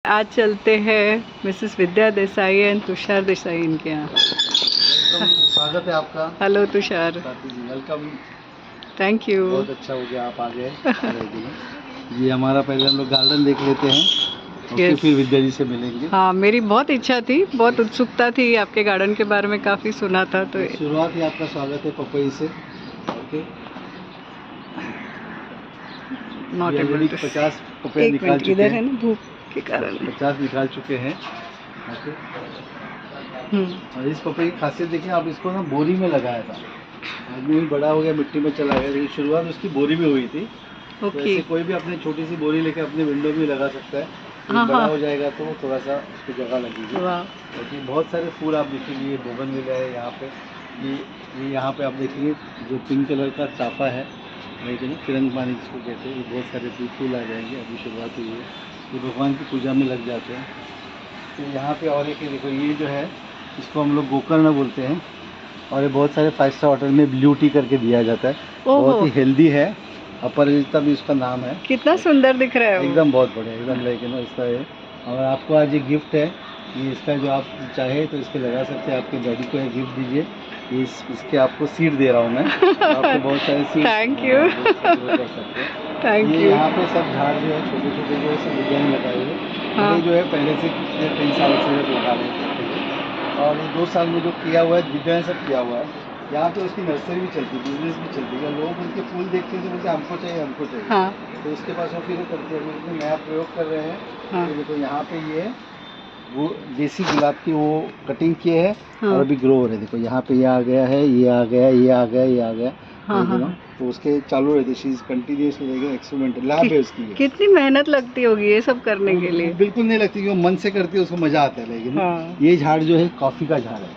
आज चलते हैं Mrs Vidya Desai and Tushar Desai इनके यहाँ। स्वागत है आपका। Hello Tushar. Welcome. Thank you. बहुत अच्छा हो गया आप आ गए। ये हमारा पहले हम लोग गार्डन देख लेते हैं, yes. फिर विद्या जी से मिलेंगे। हाँ, मेरी बहुत इच्छा थी, बहुत उत्सुकता थी, आपके गार्डन के बारे में काफ़ी सुना था। तो शुरुआत ही आपका स्वागत है पपई से। Okay, not able to 50 papaya निकाल चुके इधर हैं। है ना, धूप के कारण 50 निकाल चुके हैं। ओके, और इस पपई की खासियत देखिए, आप इसको ना बोरी में लगाया था, आदमी भी बड़ा हो गया, मिट्टी में चला गया, लेकिन शुरुआत उसकी बोरी में हुई थी। तो ऐसे कोई भी अपने छोटी सी बोरी लेके अपने विंडो में लगा सकता है। बड़ा हो जाएगा तो थोड़ा सा उसको जगह लगेगी। लेकिन बहुत सारे फूल आप देखेंगे, ये बोगनविलिया है यहाँ पे, ये यहाँ पे आप देखेंगे जो पिंक कलर का चाफा है, लेकिन तिरंग पानी जिसको कहते हैं, ये बहुत सारे फूल आ जाएंगे। अभी शुरुआत हुई है, ये भगवान की पूजा में लग जाते हैं। तो यहाँ पे और एक देखो, ये जो है इसको हम लोग गोकर्ण बोलते हैं, और ये बहुत सारे 5 स्टार होटल में ब्लू टी करके दिया जाता है। बहुत ही हेल्दी है, अपराजिता भी उसका नाम है। कितना सुंदर दिख रहा है, एकदम बहुत बढ़िया, एकदम लेकिन इसका है। और आपको आज ये गिफ्ट है, ये इसका जो आप चाहे तो इसके लगा सकते हैं। आपके डैडी को एक गिफ्ट दीजिए, इसके आपको सीड दे रहा हूँ मैं। आपको बहुत सारे seed. Thank you. Thank you. यहाँ पे सब झाड़ जो है छोटे छोटे जो है सब डिजाइन लगाए हुए। ये जो है पहले से पिछले 3 साल से लगा रहे हैं, और ये 2 साल में जो किया हुआ है डिजाइन सब किया हुआ है। यहाँ पे उसकी नर्सरी भी चलती है, बिजनेस भी चलती है। लोग उनके फूल देखते हैं तो बोलते हैं हमको चाहिए, हमको चाहिए। हाँ। तो उसके पास वो फिर करते हैं, उसमें नया प्रयोग कर रहे हैं। हाँ। तो देखो यहाँ पे ये वो देसी गुलाब की वो कटिंग किए है। हाँ। और अभी ग्रो हो रहे हैं। देखो यहाँ पे ये आ गया है, ये आ गया, ये आ गया, ये आ गया। हाँ, हाँ। तो उसके चालू रहते, she is continuous experiment lab है उसकी। कितनी मेहनत लगती होगी ये सब करने के लिए? बिल्कुल नहीं लगती, वो मन से करती है, उसको मजा आता है। लेकिन हाँ। ये झाड़ जो है कॉफी का झाड़ है,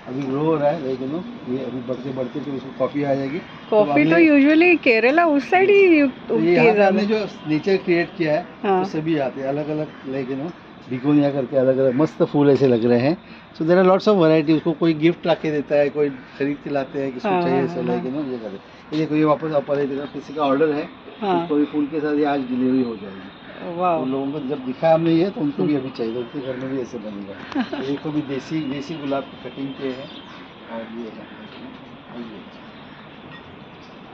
अभी ग्रो हो रहा है, लेकिन ये अभी बढ़ते बढ़ते फिर उसको कॉफी आ जाएगी। कॉफी तो यूजुअली केरला उस साइड ही उगती है। हमने जो नेचर क्रिएट किया है, हाँ। तो सभी आते हैं अलग अलग, लेकिन बिगोनिया करके अलग अलग मस्त फूल ऐसे लग रहे हैं। So there are lots of variety. उसको कोई गिफ्ट ला के देता है, कोई खरीद के लाते हैं, किसको चाहिए ऐसा, लेकिन ये करे। ये देखो, ये वापस अपर किसी का ऑर्डर है, उसको भी फूल के साथ ये आज डिलीवरी हो जाएगी। वाह। तो लोगों को जब दिखा हमने ये, तो उनको भी अभी चाहिए, उनके घर में भी ऐसे बनेगा। तो देखो भी देसी गुलाब की कटिंग किए हैं, और ये है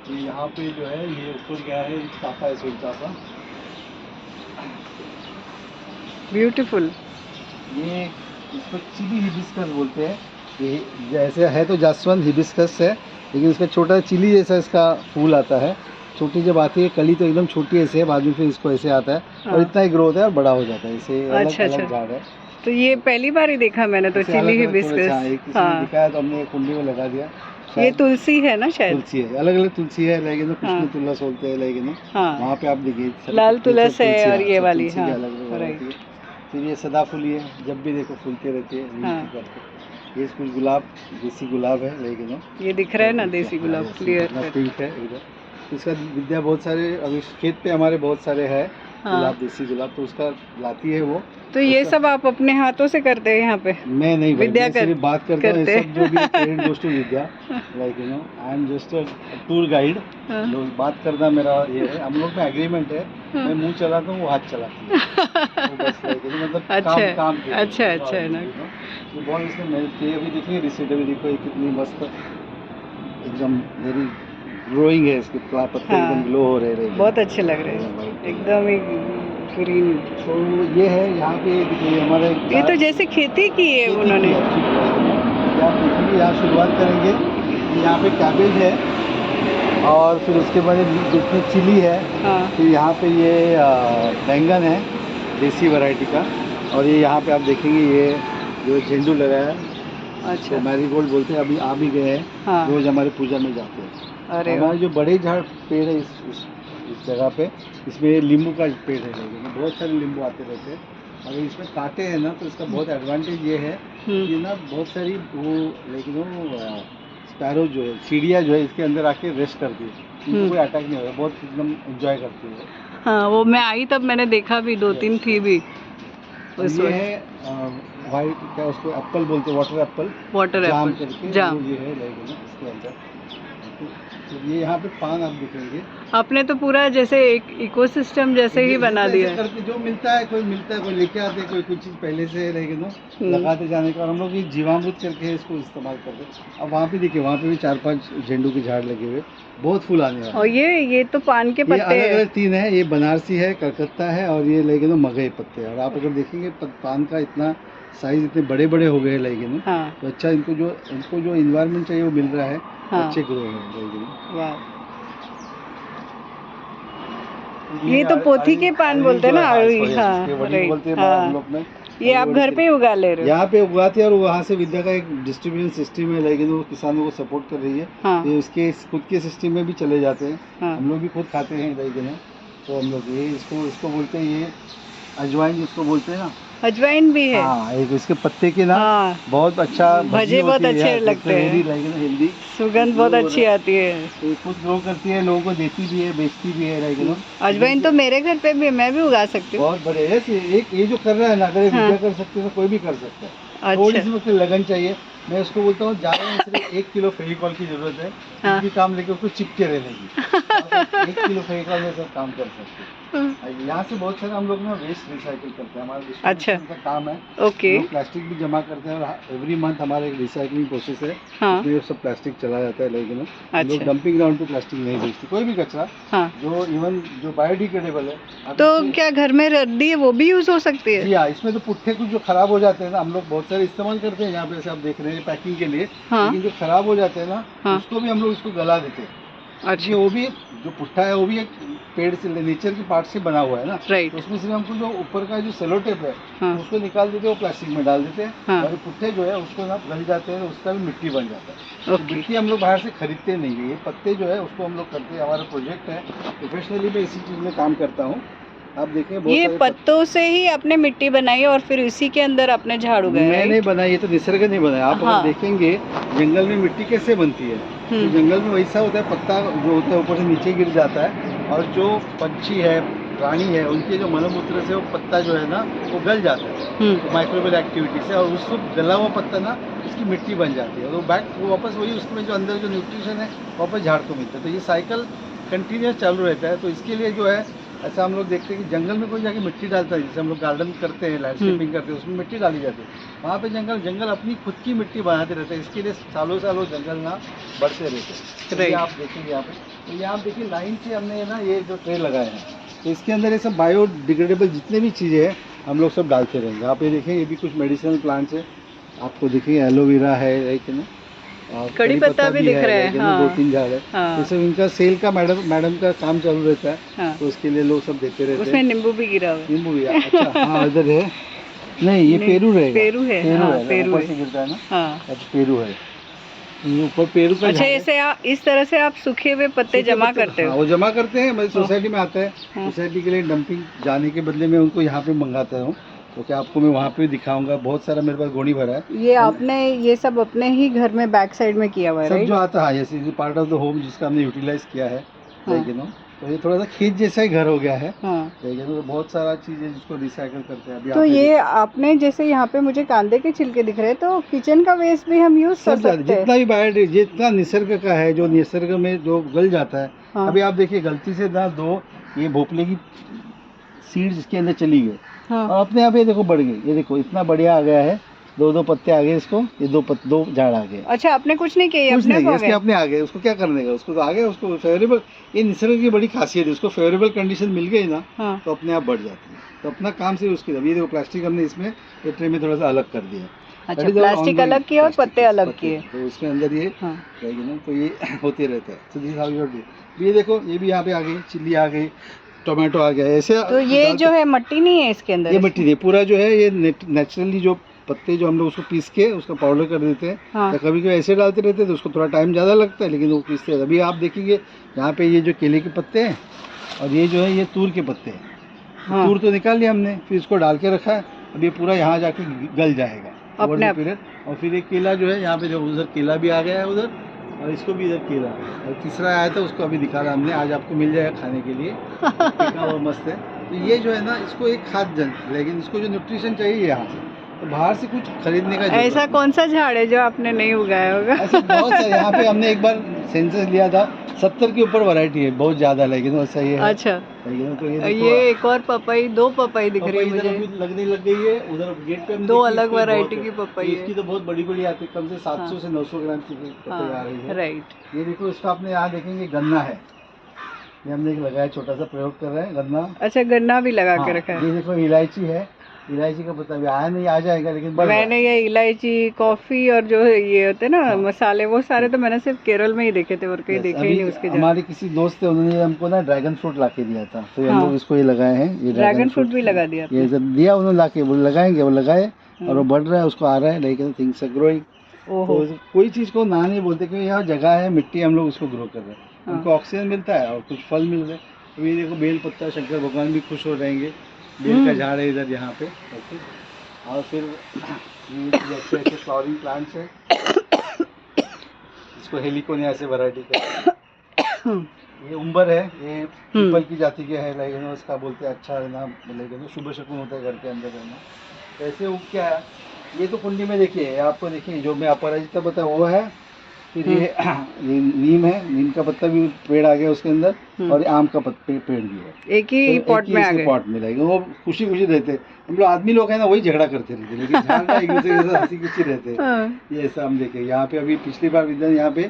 ये यहाँ पे जो है ये ऊपर क्या है, चाफा है, सूट चाफा, ब्यूटीफुल। ये इसको चिली हिबिस्कस बोलते हैं। ये जैसे है तो जासवंत हिबिस्कस है, लेकिन इसका छोटा चिली जैसा इसका फूल आता है। छोटी जब आती है कली तो एकदम छोटी ऐसे है, बाद में फिर इसको ऐसे आता है। हाँ। और इतना ही ग्रो होता है और बड़ा हो जाता है। इसे अलग झाड़ है। तो ये पहली बार ही देखा मैंने तो चिली हिबिस्कस। हाँ। दिखाया तो हमने एक कुंडी में लगा दिया। ये तुलसी है ना, शायद तुलसी है, अलग अलग तुलसी है, लेकिन कृष्ण तुलस बोलते हैं, लेकिन वहाँ पे आप देखिए लाल तुलस है, और ये वाली फिर ये सदाफुली है, जब भी देखो फूलते रहती है। हाँ। ये कुछ गुलाब, देसी गुलाब है, लेकिन ये दिख रहा है ना, देसी गुलाब क्लियर पिंक है एकदम। इसका विद्या बहुत सारे अभी खेत पे हमारे बहुत सारे है। हाँ। गुलाब, देसी गुलाब, तो उसका लाती है वो। तो ये सब आप अपने हाथों से करते हैं यहाँ पे? मैं नहीं, विद्या सिर्फ बात करता हूँ, ये सब जो भी पेरेंट गोष्ट Vidya, like you know I am just a tour guide. लोग बात करना मेरा ये है, हम लोग में एग्रीमेंट है। मैं मुंह चलाता हूँ, वो हाथ चलाती है। तो बस मतलब अच्छा काम अच्छा है ना। ये बहुत इसमें मेहनत की है। अभी देखिए रिसेंट, अभी देखो ये कितनी मस्त एकदम वेरी ग्रोइंग है, इसके पत्ते एकदम ग्लो हो रहे हैं, बहुत अच्छे लग रहे हैं, एकदम ही ग्रीन। तो ये है यहाँ पे, देखिए हमारे ये तो जैसे खेती की है उन्होंने। आप देखिए यहाँ शुरुआत करेंगे, यहाँ पे कैबेज है, और फिर उसके बाद जितनी चिली है। हाँ। फिर यहाँ पे ये बैंगन है देसी वैरायटी का, और ये यहाँ पे आप देखेंगे ये जो झेंडू लगा है। अच्छा। तो मैरीगोल्ड बोलते हैं, अभी आ भी गए हैं। हाँ। रोज हमारे पूजा में जाते हैं। अरे हमारे जो बड़े झाड़ पेड़ है इस जगह पे, इसमें नींबू का पेड़ है, लेकिन बहुत सारे नींबू आते रहते हैं। अगर इसमें कांटे हैं ना, तो इसका बहुत एडवांटेज ये है कि ना बहुत सारी वो, लेकिन वो स्पैरो जो है, चिड़िया जो है, इसके अंदर आके रेस्ट करती है, इनको कोई अटैक नहीं होता, बहुत एकदम एंजॉय करती है। हाँ, वो मैं आई तब मैंने देखा भी, 2-3 थी भी। ये है वाइट, क्या उसको एप्पल बोलते हैं, वाटर एप्पल, जाम करके, जाम ये है, लेकिन इसके अंदर फिर ये यहाँ पे पान आप देखेंगे। आपने तो पूरा जैसे एक इकोसिस्टम जैसे ही बना ऐसे दिया है। करके जो मिलता है, कोई लेके आते हैं, कोई कुछ चीज़ पहले से रहेगी ना लगाते जाने का, और हम लोग ये जीवामृत करके इसको इस्तेमाल करते हैं। अब वहाँ पे देखिए, वहाँ पे भी 4-5 झंडू के झाड़ लगे हुए, बहुत फूल आने वाले। और ये तो पान के ये पत्ते अलग हैं। अलग 3 है, ये बनारसी है, कलकत्ता है, और ये लगे ना मगई पत्ते। और आप अगर देखेंगे पान का इतना साइज इतने बड़े बड़े हो गए लगे ना, हाँ। तो अच्छा इनको जो इन्वायरमेंट चाहिए वो मिल रहा है। हाँ। अच्छे ग्रो है। वाह, ये तो पोथी के पान बोलते हैं ना, अरवी। हाँ, बोलते हैं हाँ। हम लोग में। ये आप घर पे ही उगा ले रहे हो? यहाँ पे उगाते हैं, और वहाँ से विद्या का एक डिस्ट्रीब्यूशन सिस्टम है, लेकिन वो किसानों को सपोर्ट कर रही है। हाँ। ये उसके खुद के सिस्टम में भी चले जाते हैं। हाँ। हम लोग भी खुद खाते हैं लेकिन, तो हम लोग ये इसको बोलते हैं, ये अजवाइन जिसको बोलते हैं ना। अजवाइन भी है? हाँ, एक इसके पत्ते के ना। हाँ। बहुत अच्छा भजे बहुत अच्छे लगते हैं, हेल्दी, सुगंध बहुत अच्छी आती है। तो खुद ग्रो करती है, लोगों को देती भी है, बेचती भी है लेकिन। अजवाइन तो मेरे घर पे भी, मैं भी उगा सकती हूँ। बहुत बड़े है एक, ये जो कर रहा है ना, अगर हाँ। विद्या कर सकते हैं तो कोई भी कर सकता है। अच्छा। थोड़ी सी उसको लगन चाहिए। मैं उसको बोलता हूँ, ज़्यादा नहीं, सिर्फ 1 किलो फेविकॉल की जरूरत है। हाँ। कुछ भी काम लेके उसको चिपके रहने की। 1 किलो फेविकॉल में सब काम कर सकते हैं। यहाँ से बहुत सारे हम लोग ना वेस्ट रिसाइकिल करते हैं, हमारा अच्छा। का काम है। ओके। प्लास्टिक भी जमा करते हैं, और एवरी मंथ हमारा एक रिसाइकलिंग प्रोसेस है। हाँ। उसमें सब प्लास्टिक चला जाता है, लेकिन अच्छा। लोग डंपिंग ग्राउंड पे प्लास्टिक नहीं बेचते, कोई भी कचरा। हाँ। जो इवन जो बायोडिग्रेडेबल है। तो क्या घर में रद्दी है वो भी यूज हो सकती है? जी हाँ, इसमें तो पुट्ठे कुछ जो खराब हो जाते हैं ना, हम लोग बहुत सारे इस्तेमाल करते हैं यहाँ पे, जैसे आप देख रहे हैं पैकिंग के लिए। हाँ। लेकिन जो खराब हो जाते हैं ना, हाँ। उसको भी हम लोग इसको गला देते हैं। अच्छा। वो भी जो पुट्ठा है वो भी एक पेड़ से, नेचर की पार्ट से बना हुआ है ना। राइट। तो उसमें सिर्फ हमको जो ऊपर का जो सेलो टेप है, हाँ। उसको निकाल देते हैं, वो प्लास्टिक में डाल देते हैं। हाँ। और पुट्ठे जो है उसको ना गल जाते हैं, उसका भी मिट्टी बन जाता है। तो ओके। मिट्टी हम लोग बाहर से खरीदते नहीं है, ये पत्ते जो है उसको हम लोग करते हैं। हमारा प्रोजेक्ट है, प्रोफेशनली मैं इसी चीज़ में काम करता हूँ। आप देखिए ये पत्तों से ही आपने मिट्टी बनाई और फिर इसी के अंदर आपने झाड़ उगाया? मैं नहीं बनाई, ये तो निसर्ग ने बनाया। आप हाँ। अगर देखेंगे जंगल में मिट्टी कैसे बनती है, तो जंगल में वैसा होता है, पत्ता जो होता है ऊपर से नीचे गिर जाता है, और जो पंछी है, प्राणी है, उनके जो मलमूत्र से वो पत्ता जो है ना वो गल जाता है माइक्रोबियल एक्टिविटी से, और उसको गला हुआ पत्ता ना उसकी मिट्टी बन जाती है, और वो वापस वही उसमें जो अंदर जो न्यूट्रिशन है वापस झाड़ को मिलता है। तो ये साइकिल कंटिन्यूस चालू रहता है। तो इसके लिए जो है, ऐसा हम लोग देखते हैं कि जंगल में कोई जाके मिट्टी डालता है, जैसे हम लोग गार्डन करते हैं, लैंडस्केपिंग करते हैं, उसमें मिट्टी डाली जाती है। वहाँ पे जंगल अपनी खुद की मिट्टी बनाते रहते हैं। इसके लिए सालों जंगल ना बढ़ते रहते हैं। तो आप देखेंगे यहाँ पे, तो ये आप देखिए लाइन से हमने ना ये जो ट्रे लगाए हैं, तो इसके अंदर ये सब बायोडिग्रेडेबल जितने भी चीज़ें हैं हम लोग सब डालते रहेंगे। आप ये देखें, ये भी कुछ मेडिसिनल प्लांट्स है, आपको देखिए एलोवेरा है, एक ना कड़ी पत्ता भी दिख रहा है। हाँ। 2-3 झाड़ है। हाँ। तो सब इनका सेल का मैडम का काम चालू रहता है। हाँ। तो उसके लिए लोग सब देते रहते हैं। उसमें नींबू भी गिरा हुआ है। नींबू भी, अच्छा। हाँ, इधर है। नहीं, ये पेरू रहेगा। पेरू है। हाँ, पेरू ऊपर है। से गिरता है ना। हाँ। अच्छा, पेरू है, ये ऊपर पेरू का अच्छा, झाड़ है। ऐसे आप इस तरह से आप सूखे हुए पत्ते जमा करते हाँ, हो? वो जमा करते हैं, मेरी सोसाइटी में आता है। हाँ। सोसाइटी के लिए डंपिंग जाने के बदले में उनको यहाँ पे मंगाता हूँ। तो क्या आपको मैं वहाँ पे दिखाऊंगा, बहुत सारा मेरे पास गोनी भरा है। ये आपने ये सब अपने ही घर में बैक साइड में किया हुआ है? सब जो आता है, जैसे पार्ट ऑफ द होम जिसका हमने यूटिलाइज किया है। हाँ। लेकिन तो ये थोड़ा सा खेत जैसा ही घर हो गया है। हाँ। लेकिन तो बहुत सारा चीज़ है जिसको रिसाइकल करते हैं। अभी तो ये आपने जैसे यहाँ पे मुझे कांदे के छिलके दिख रहे हैं, तो किचन का वेस्ट भी हम यूज कर सकते हैं? जितना भी बायो, जितना निसर्ग का है, जो निसर्ग में जो गल जाता है। हाँ। अभी आप देखिए, गलती से ना 2 ये भोपले की सीड्स इसके अंदर चली गई। हाँ। और अपने आप ये देखो बढ़ गई, ये देखो इतना बढ़िया आ गया है, 2 पत्ते आ गए इसको, ये 2 झाड़ आ गए। अच्छा, आपने कुछ नहीं किया? कुछ अपने नहीं को किया, आ इसके गए? अपने आ गए। उसको क्या करने का, उसको तो आ गया, उसको फेवरेबल, ये निसर्ग की बड़ी खासियत है। उसको फेवरेबल कंडीशन मिल गई ना। हाँ। तो अपने आप बढ़ जाती है। तो अपना काम से उसके, अभी देखो प्लास्टिक हमने इसमें ये ट्रे में थोड़ा सा अलग कर दिया। अच्छा, प्लास्टिक अलग किया और पत्ते अलग किए। तो इसके अंदर ये हाँ। रहेगी ना, तो ये होते रहता है। तो दिस हाउ यू डू। ये देखो, ये भी यहाँ पे आ गई, चिल्ली आ गई, टोमेटो आ गया, ऐसे। तो ये जो है मट्टी नहीं है इसके अंदर? ये मिट्टी नहीं, पूरा जो है ये नेचुरली जो पत्ते जो हम लोग उसको पीस के उसका पाउडर कर देते हैं। हाँ। या कभी कभी ऐसे डालते रहते हैं, तो उसको थोड़ा टाइम ज़्यादा लगता है, लेकिन वो पीसते हैं। अभी आप देखेंगे यहाँ पे ये जो केले के पत्ते हैं, और ये जो है ये तूर के पत्ते हैं। हाँ। तूर तो निकाल लिया हमने, फिर इसको डाल के रखा है। अब ये पूरा यहाँ जाके गल जाएगा अपने आप। और फिर एक केला जो है यहाँ पे, देखो उधर केला भी आ गया है उधर, और इसको भी इधर केला, और तीसरा आया था उसको अभी दिखा रहा हमने, आज आपको मिल जाएगा खाने के लिए। वो मस्त है। तो ये जो है ना, इसको एक खाद जन, लेकिन इसको जो न्यूट्रिशन चाहिए यहाँ से, तो बाहर से कुछ खरीदने का ऐसा कौन सा झाड़ है जो आपने नहीं उगाया होगा? ऐसे बहुत सारे यहाँ पे हमने एक बार सेंसस लिया था, 70 के ऊपर वैरायटी है, बहुत ज़्यादा, लेकिन वैसा ये है। अच्छा, लेकिन तो ये एक और पपई, 2 पपई दिख रही है इधर मुझे, अभी लगने लग गई है, उधर गेट पे हमने 2 देखी, अलग इसमें वैरायटी बहुत की है। पपई ये है। इसकी तो बहुत बड़ी बड़ी आती है, कम से 700 हाँ। से 900 ग्राम की पपई आ रही है। राइट। ये देखो, इसका आपने यहाँ देखेंगे गन्ना है, ये हमने एक लगाया, छोटा सा प्रयोग कर रहे हैं, गन्ना। अच्छा, गन्ना भी लगा हाँ, के रखा है। ये देखो इलायची है, इलायची का पत्ता अभी आया नहीं, आ जाएगा, लेकिन बढ़ रहा मैंने है। ये इलायची, कॉफी और जो ये होते हैं ना हाँ। मसाले, वो सारे तो मैंने सिर्फ केरल में ही देखे थे और कहीं Yes, देखे ही अभी नहीं उसके जगह। हमारे किसी दोस्त थे, उन्होंने हमको ना ड्रैगन फ्रूट ला के दिया था, तो हम हाँ। लोग इसको ये लगाए हैं। ये ड्रैगन फ्रूट भी लगा दिया ये आपने? जब दिया उन्होंने ला के, वो लगाएंगे, वो लगाए और वो बढ़ रहा है, उसको आ रहा है, लेकिन थिंग्स आर ग्रोइंग। ओहो। तो कोई चीज़ को ना नहीं बोलते, क्योंकि यहाँ जगह है, मिट्टी, हम लोग उसको ग्रो कर रहे हैं, हाँ। हमको ऑक्सीजन मिलता है और कुछ फल मिल रहे हैं। तो ये देखो बेल पत्ता, शंकर भगवान भी खुश हो रहेंगे, बेल का झाड़ है इधर यहाँ पे। ओके, और फिर ये अच्छे अच्छे फ्लावरिंग प्लांट्स है, इसको हेलिकोनिया से वैरायटी का। ये उम्बर है, ये पीपल की जाति के है, लेकिन उसका बोलते हैं अच्छा रहना, लेकिन शुभ शकुन होता है घर के अंदर रहना। तो ऐसे उग क्या है, ये तो कुंडी में देखिए, आपको देखिए जो मैं अपराजिता बताया वो है, फिर ये नीम है, नीम का पत्ता भी पेड़ आ गया उसके अंदर, और आम का पेड़ भी है, एक ही पॉट में आ गए। पॉट में लगेगा, वो खुशी खुशी रहते हैं। हम लोग आदमी लोग हैं ना, वही झगड़ा करते रहते हैं, लेकिन झाड़ ना एक दूसरे के साथ हंसी खुशी रहते हैं। ये ऐसा हम देखे यहाँ पे, अभी पिछली बार इधर यहाँ पे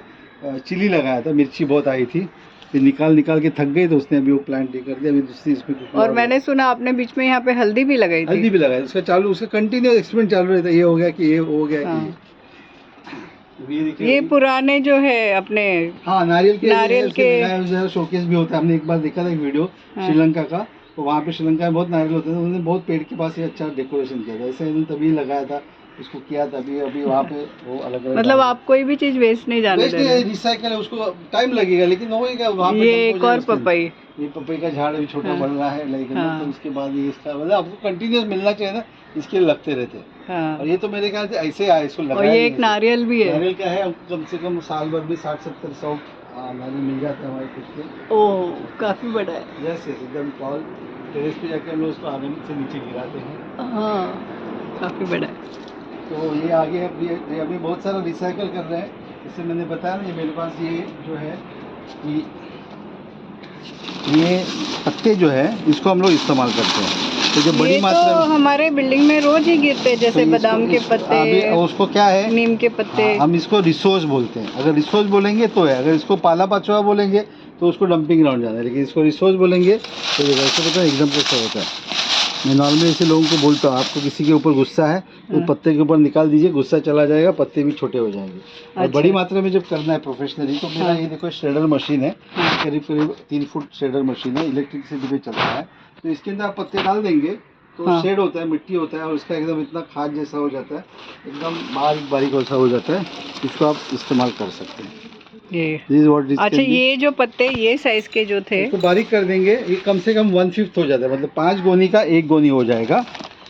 चिली लगाया था, मिर्ची बहुत आई थी, फिर निकाल के थक गए, तो उसने अभी वो प्लांट ये कर दिया, अभी दूसरी इसमें। और मैंने सुना आपने बीच में यहाँ पे हल्दी भी लगाई थी। हल्दी भी लगाई, उसका चालू, उसका कंटिन्यू एक्सपेरिमेंट चालू रहता है, ये हो गया कि ये हो गया कि ये पुराने जो है अपने, हाँ, नारियल के शोकेस भी होता है। हमने एक बार देखा था एक वीडियो श्रीलंका का, तो वहाँ पे श्रीलंका में बहुत नारियल होते थे, उन्होंने बहुत पेड़ के पास ये अच्छा डेकोरेशन किया था, ऐसे इन्होंने तभी लगाया था, इसको किया था। अभी वहाँ पे वो अलग अलग, मतलब आप कोई भी चीज वेस्ट नहीं जाने दे रहे। रिसाइकल है, उसको टाइम लगेगा, लेकिन वो वहाँ पे ये एक और पपई, ये पपई का झाड़ अभी छोटा बढ़ रहा है, लेकिन तो उसके बाद ये इसका मतलब आपको कंटिन्यूस मिलना चाहिए ना, इसके लिए लगते रहते हैं। हाँ। और ये तो मेरे ख्याल से ऐसे आए, इसको लगाया। और ये एक नारियल भी है, नारियल का है, कम से कम साल भर में 60-70-100 नारियल मिल जाता है हमारे खुद के। ओह, काफी बड़ा है। यस, एकदम टॉल। टेरेस पे जाके हम लोग उसको आगे से नीचे गिराते हैं। हाँ, काफी बड़ा है। तो ये आगे अभी बहुत सारा रिसाइकल कर रहे हैं। जैसे मैंने बताया ना, ये मेरे पास ये जो है, ये पत्ते जो है, इसको हम लोग इस्तेमाल करते हैं। तो जो बड़ी मात्रा में हमारे बिल्डिंग में रोज ही गिरते हैं, जैसे तो बादाम के पत्ते, उसको क्या है, नीम के पत्ते। हम इसको रिसोर्स बोलते हैं। अगर रिसोर्स बोलेंगे तो है, अगर इसको पाला पाचवा बोलेंगे तो उसको डंपिंग ग्राउंड जाना है, लेकिन इसको रिसोर्स बोलेंगे तो ये वैसे पता है एकदम कैसा होता है। मैं नॉर्मली ऐसे लोगों को बोलता हूँ, आपको किसी के ऊपर गुस्सा है तो पत्ते के ऊपर निकाल दीजिए, गुस्सा चला जाएगा, पत्ते भी छोटे हो जाएंगे। और बड़ी मात्रा में जब करना है प्रोफेशनली, तो मेरा ये देखो श्रेडर मशीन है, करीब करीब 3 फुट श्रेडर मशीन है, इलेक्ट्रिसिटी पे चलता है। तो इसके अंदर आप पत्ते डाल देंगे तो शेड होता है, मिट्टी होता है, और उसका एकदम इतना खाद जैसा हो जाता है, एकदम बारीक बारीक वैसा हो जाता है। इसको आप इस्तेमाल कर सकते हैं। अच्छा, ये जो पत्ते ये साइज के जो थे, इसको बारीक कर देंगे, ये कम से कम 1/5 हो जाता है, मतलब 5 गोनी का 1 गोनी हो जाएगा।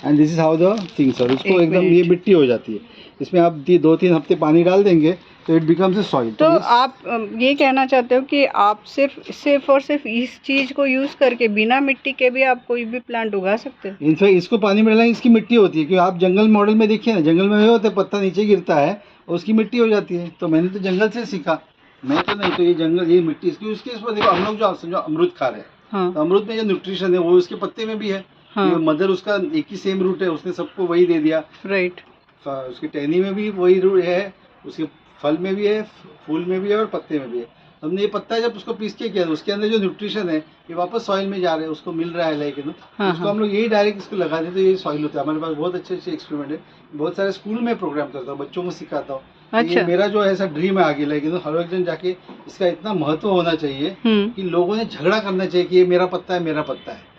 And this is how the things are. इसको एकदम ये मिट्टी हो जाती है, इसमें आप 2-3 हफ्ते पानी डाल देंगे तो इट बिकम्स ए सॉइल। तो आप ये कहना चाहते हो कि आप सिर्फ और सिर्फ इस चीज को यूज करके बिना मिट्टी के भी आप कोई भी प्लांट उगा सकते हैं? इनफैक्ट इसको पानी में डालेंगे, इसकी मिट्टी होती है, क्योंकि आप जंगल मॉडल में देखिए ना, जंगल में होते पत्ता नीचे गिरता है और उसकी मिट्टी हो जाती है। तो मैंने तो जंगल से सीखा, मैं तो नहीं, तो ये जंगल, ये मिट्टी इसकी, उसके इस पर देखो, हम लोग जो समझो अमरूद खा रहे हैं, हाँ। तो अमरूद में जो न्यूट्रिशन है वो उसके पत्ते में भी है। हाँ। ये मदर उसका एक ही सेम रूट है, उसने सबको वही दे दिया। राइट। उसकी टहनी में भी वही रूट है, उसके फल में भी है, फूल में भी है और पत्ते में भी है। हमने ये पत्ता जब उसको पीस के किया, उसके अंदर जो न्यूट्रिशन है ये वापस सॉइल में जा रहे हैं, उसको मिल रहा है, लेकिन उसको हम लोग यही डायरेक्ट इसको लगा देते, तो ये सॉइल होता है। हमारे पास बहुत अच्छे अच्छे एक्सपेरिमेंट है, बहुत सारे स्कूल में प्रोग्राम करता हूँ, बच्चों को सिखाता हूँ। अच्छा। ये मेरा जो ऐसा ड्रीम है आगे, लेकिन हर एक जन जाके इसका इतना महत्व होना चाहिए कि लोगों ने झगड़ा करना चाहिए कि ये मेरा पत्ता है, मेरा पत्ता है।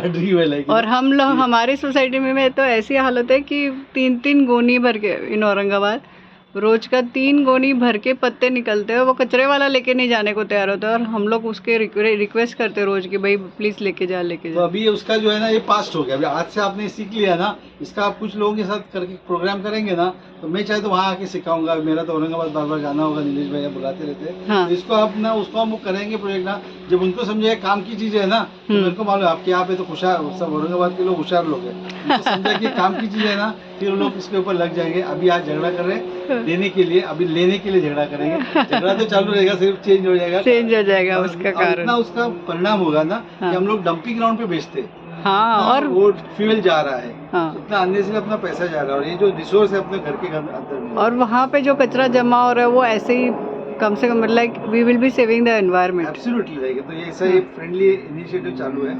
ड्रीम है। लेकिन और हम लोग, हमारी सोसाइटी में तो ऐसी हालत है कि 3-3 गोनी भर के, इन औरंगाबाद रोज का 3 गोनी भर के पत्ते निकलते हैं, वो कचरे वाला लेके नहीं जाने को तैयार होता है, और हम लोग उसके रिक्वेस्ट करते हैं रोज कि भाई प्लीज लेके जा। तो अभी उसका जो है ना, ये पास्ट हो गया। अभी आज से आपने सीख लिया ना, इसका आप कुछ लोगों के साथ करके प्रोग्राम करेंगे ना, तो मैं चाहे तो वहाँ आके सिखाऊंगा। मेरा तो औरंगाबाद बार बार जाना होगा, नीलेश भैया बुलाते रहते हैं। हाँ। तो इसको आप ना, उसको हम करेंगे प्रोजेक्ट ना, जब उनको समझे काम की चीजें है ना, तो मेरे को मालूम है आपके यहाँ पे तो होशियार, सब औरंगाबाद के लोग होशियार लोग हैं, उनको समझा कि काम की चीजें है ना, फिर वो लोग इसके ऊपर लग जाएंगे। अभी आज झगड़ा कर रहे हैं देने के लिए, अभी लेने के लिए झगड़ा करेंगे, झगड़ा तो चालू रहेगा, सिर्फ चेंज हो जाएगा, चेंज हो जाएगा उसका और कारण। इतना उसका परिणाम होगा ना हाँ। कि हम लोग डंपिंग ग्राउंड पे बेचते हैं। हाँ, इतना और वो फ्यूल जा रहा है, हाँ, इतना अन्य से अपना पैसा जा रहा है, और ये जो रिसोर्स है अपने घर के अंदर में, और वहाँ पे जो कचरा जमा हो रहा है वो ऐसे ही कम से कम like we will be saving the environment. Absolutely रहेगा। तो ये ऐसा ही फ्रेंडली इनिशिएटिव चालू है,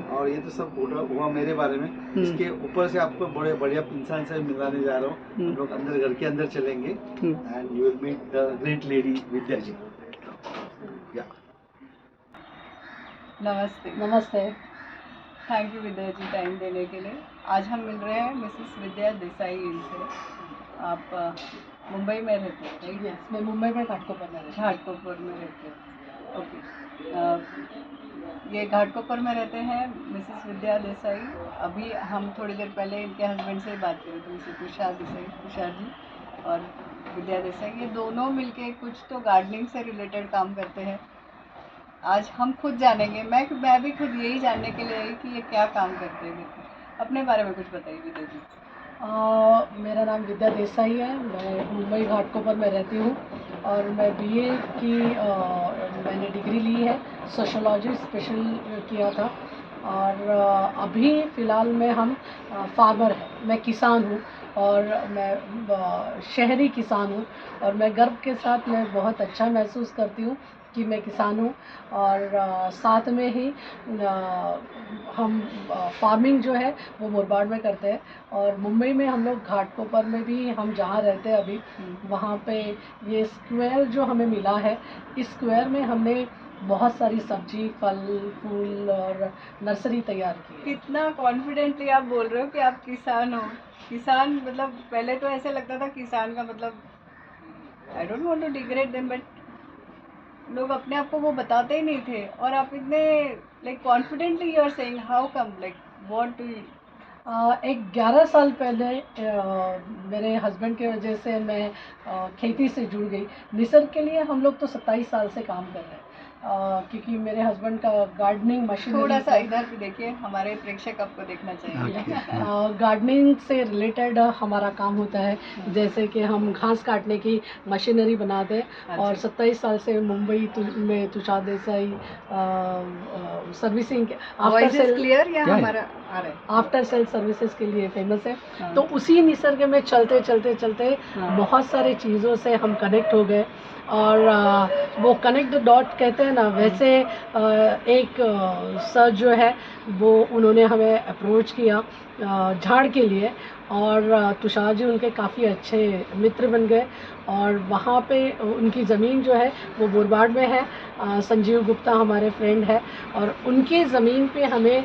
और ये तो सब हुआ मेरे बारे में। इसके ऊपर से आपको बड़े बढ़िया इंसान से मिलाने जा रहा हूँ। हम लोग अंदर घर के अंदर चलेंगे and you will meet the great lady Vidya ji. नमस्ते। नमस्ते। Thank you Vidya ji time देने के लिए। आज हम मिल रहे हैं मिसेस विद्या देसाई इनसे। आप मुंबई में रहते हैं, राइट? यस, मैं मुंबई में घाटकोपर में रहती हूँ। घाटकोपर में रहते हैं, ओके। ये घाटकोपर में रहते हैं मिसेस विद्या देसाई। अभी हम थोड़ी देर पहले इनके हस्बैंड से बात कर रहे थे, मिसेस तुषार जी और विद्या देसाई। ये दोनों मिलके कुछ तो गार्डनिंग से रिलेटेड काम करते हैं। आज हम खुद जानेंगे, मैं भी खुद यही जानने के लिए आई कि ये क्या काम करते हैं। अपने बारे में कुछ बताइए विद्या जी। मेरा नाम विद्या देसाई है, मैं मुंबई घाटकोपर में रहती हूँ और मैं बीए की मैंने डिग्री ली है, सोशोलॉजी स्पेशल किया था। और अभी फ़िलहाल में हम फार्मर हैं, मैं किसान हूँ और मैं शहरी किसान हूँ, और मैं गर्व के साथ मैं बहुत अच्छा महसूस करती हूँ कि मैं किसान हूँ। और साथ में ही हम फार्मिंग जो है वो मुरबाड में करते हैं, और मुंबई में हम लोग घाटकोपर में भी हम जहाँ रहते हैं अभी, वहाँ पे ये स्क्वायर जो हमें मिला है, इस स्क्वायर में हमने बहुत सारी सब्जी, फल, फूल और नर्सरी तैयार की है। कितना कॉन्फिडेंटली आप बोल रहे हो कि आप किसान हो। किसान मतलब पहले तो ऐसे लगता था किसान का मतलब, I don't want to degrade them, but लोग अपने आप को वो बताते ही नहीं थे, और आप इतने like confidently you are saying, how come, like what do you? एक 11 साल पहले मेरे हस्बैंड की वजह से मैं खेती से जुड़ गई। निसर्ग के लिए हम लोग तो 27 साल से काम कर रहे हैं, क्योंकि मेरे हस्बैंड का गार्डनिंग मशीन, थोड़ा सा इधर भी देखिए, हमारे प्रेक्षक आपको देखना चाहिए। गार्डनिंग से रिलेटेड हमारा काम होता है, जैसे कि हम घास काटने की मशीनरी बनाते हैं। और 27 साल से मुंबई में Tushar Desai servicing after sale clear या हमारा आ रहा है? आफ्टर सेल सर्विसेज के लिए फेमस है। तो उसी निसर्ग में चलते चलते चलते बहुत सारे चीज़ों से हम कनेक्ट हो गए, और वो कनेक्ट द डॉट कहते हैं ना, वैसे एक सर जो है वो उन्होंने हमें अप्रोच किया झाड़ के लिए, और तुषार जी उनके काफ़ी अच्छे मित्र बन गए। और वहाँ पे उनकी ज़मीन जो है वो मुरबाड में है, संजीव गुप्ता हमारे फ्रेंड है, और उनकी ज़मीन पे हमें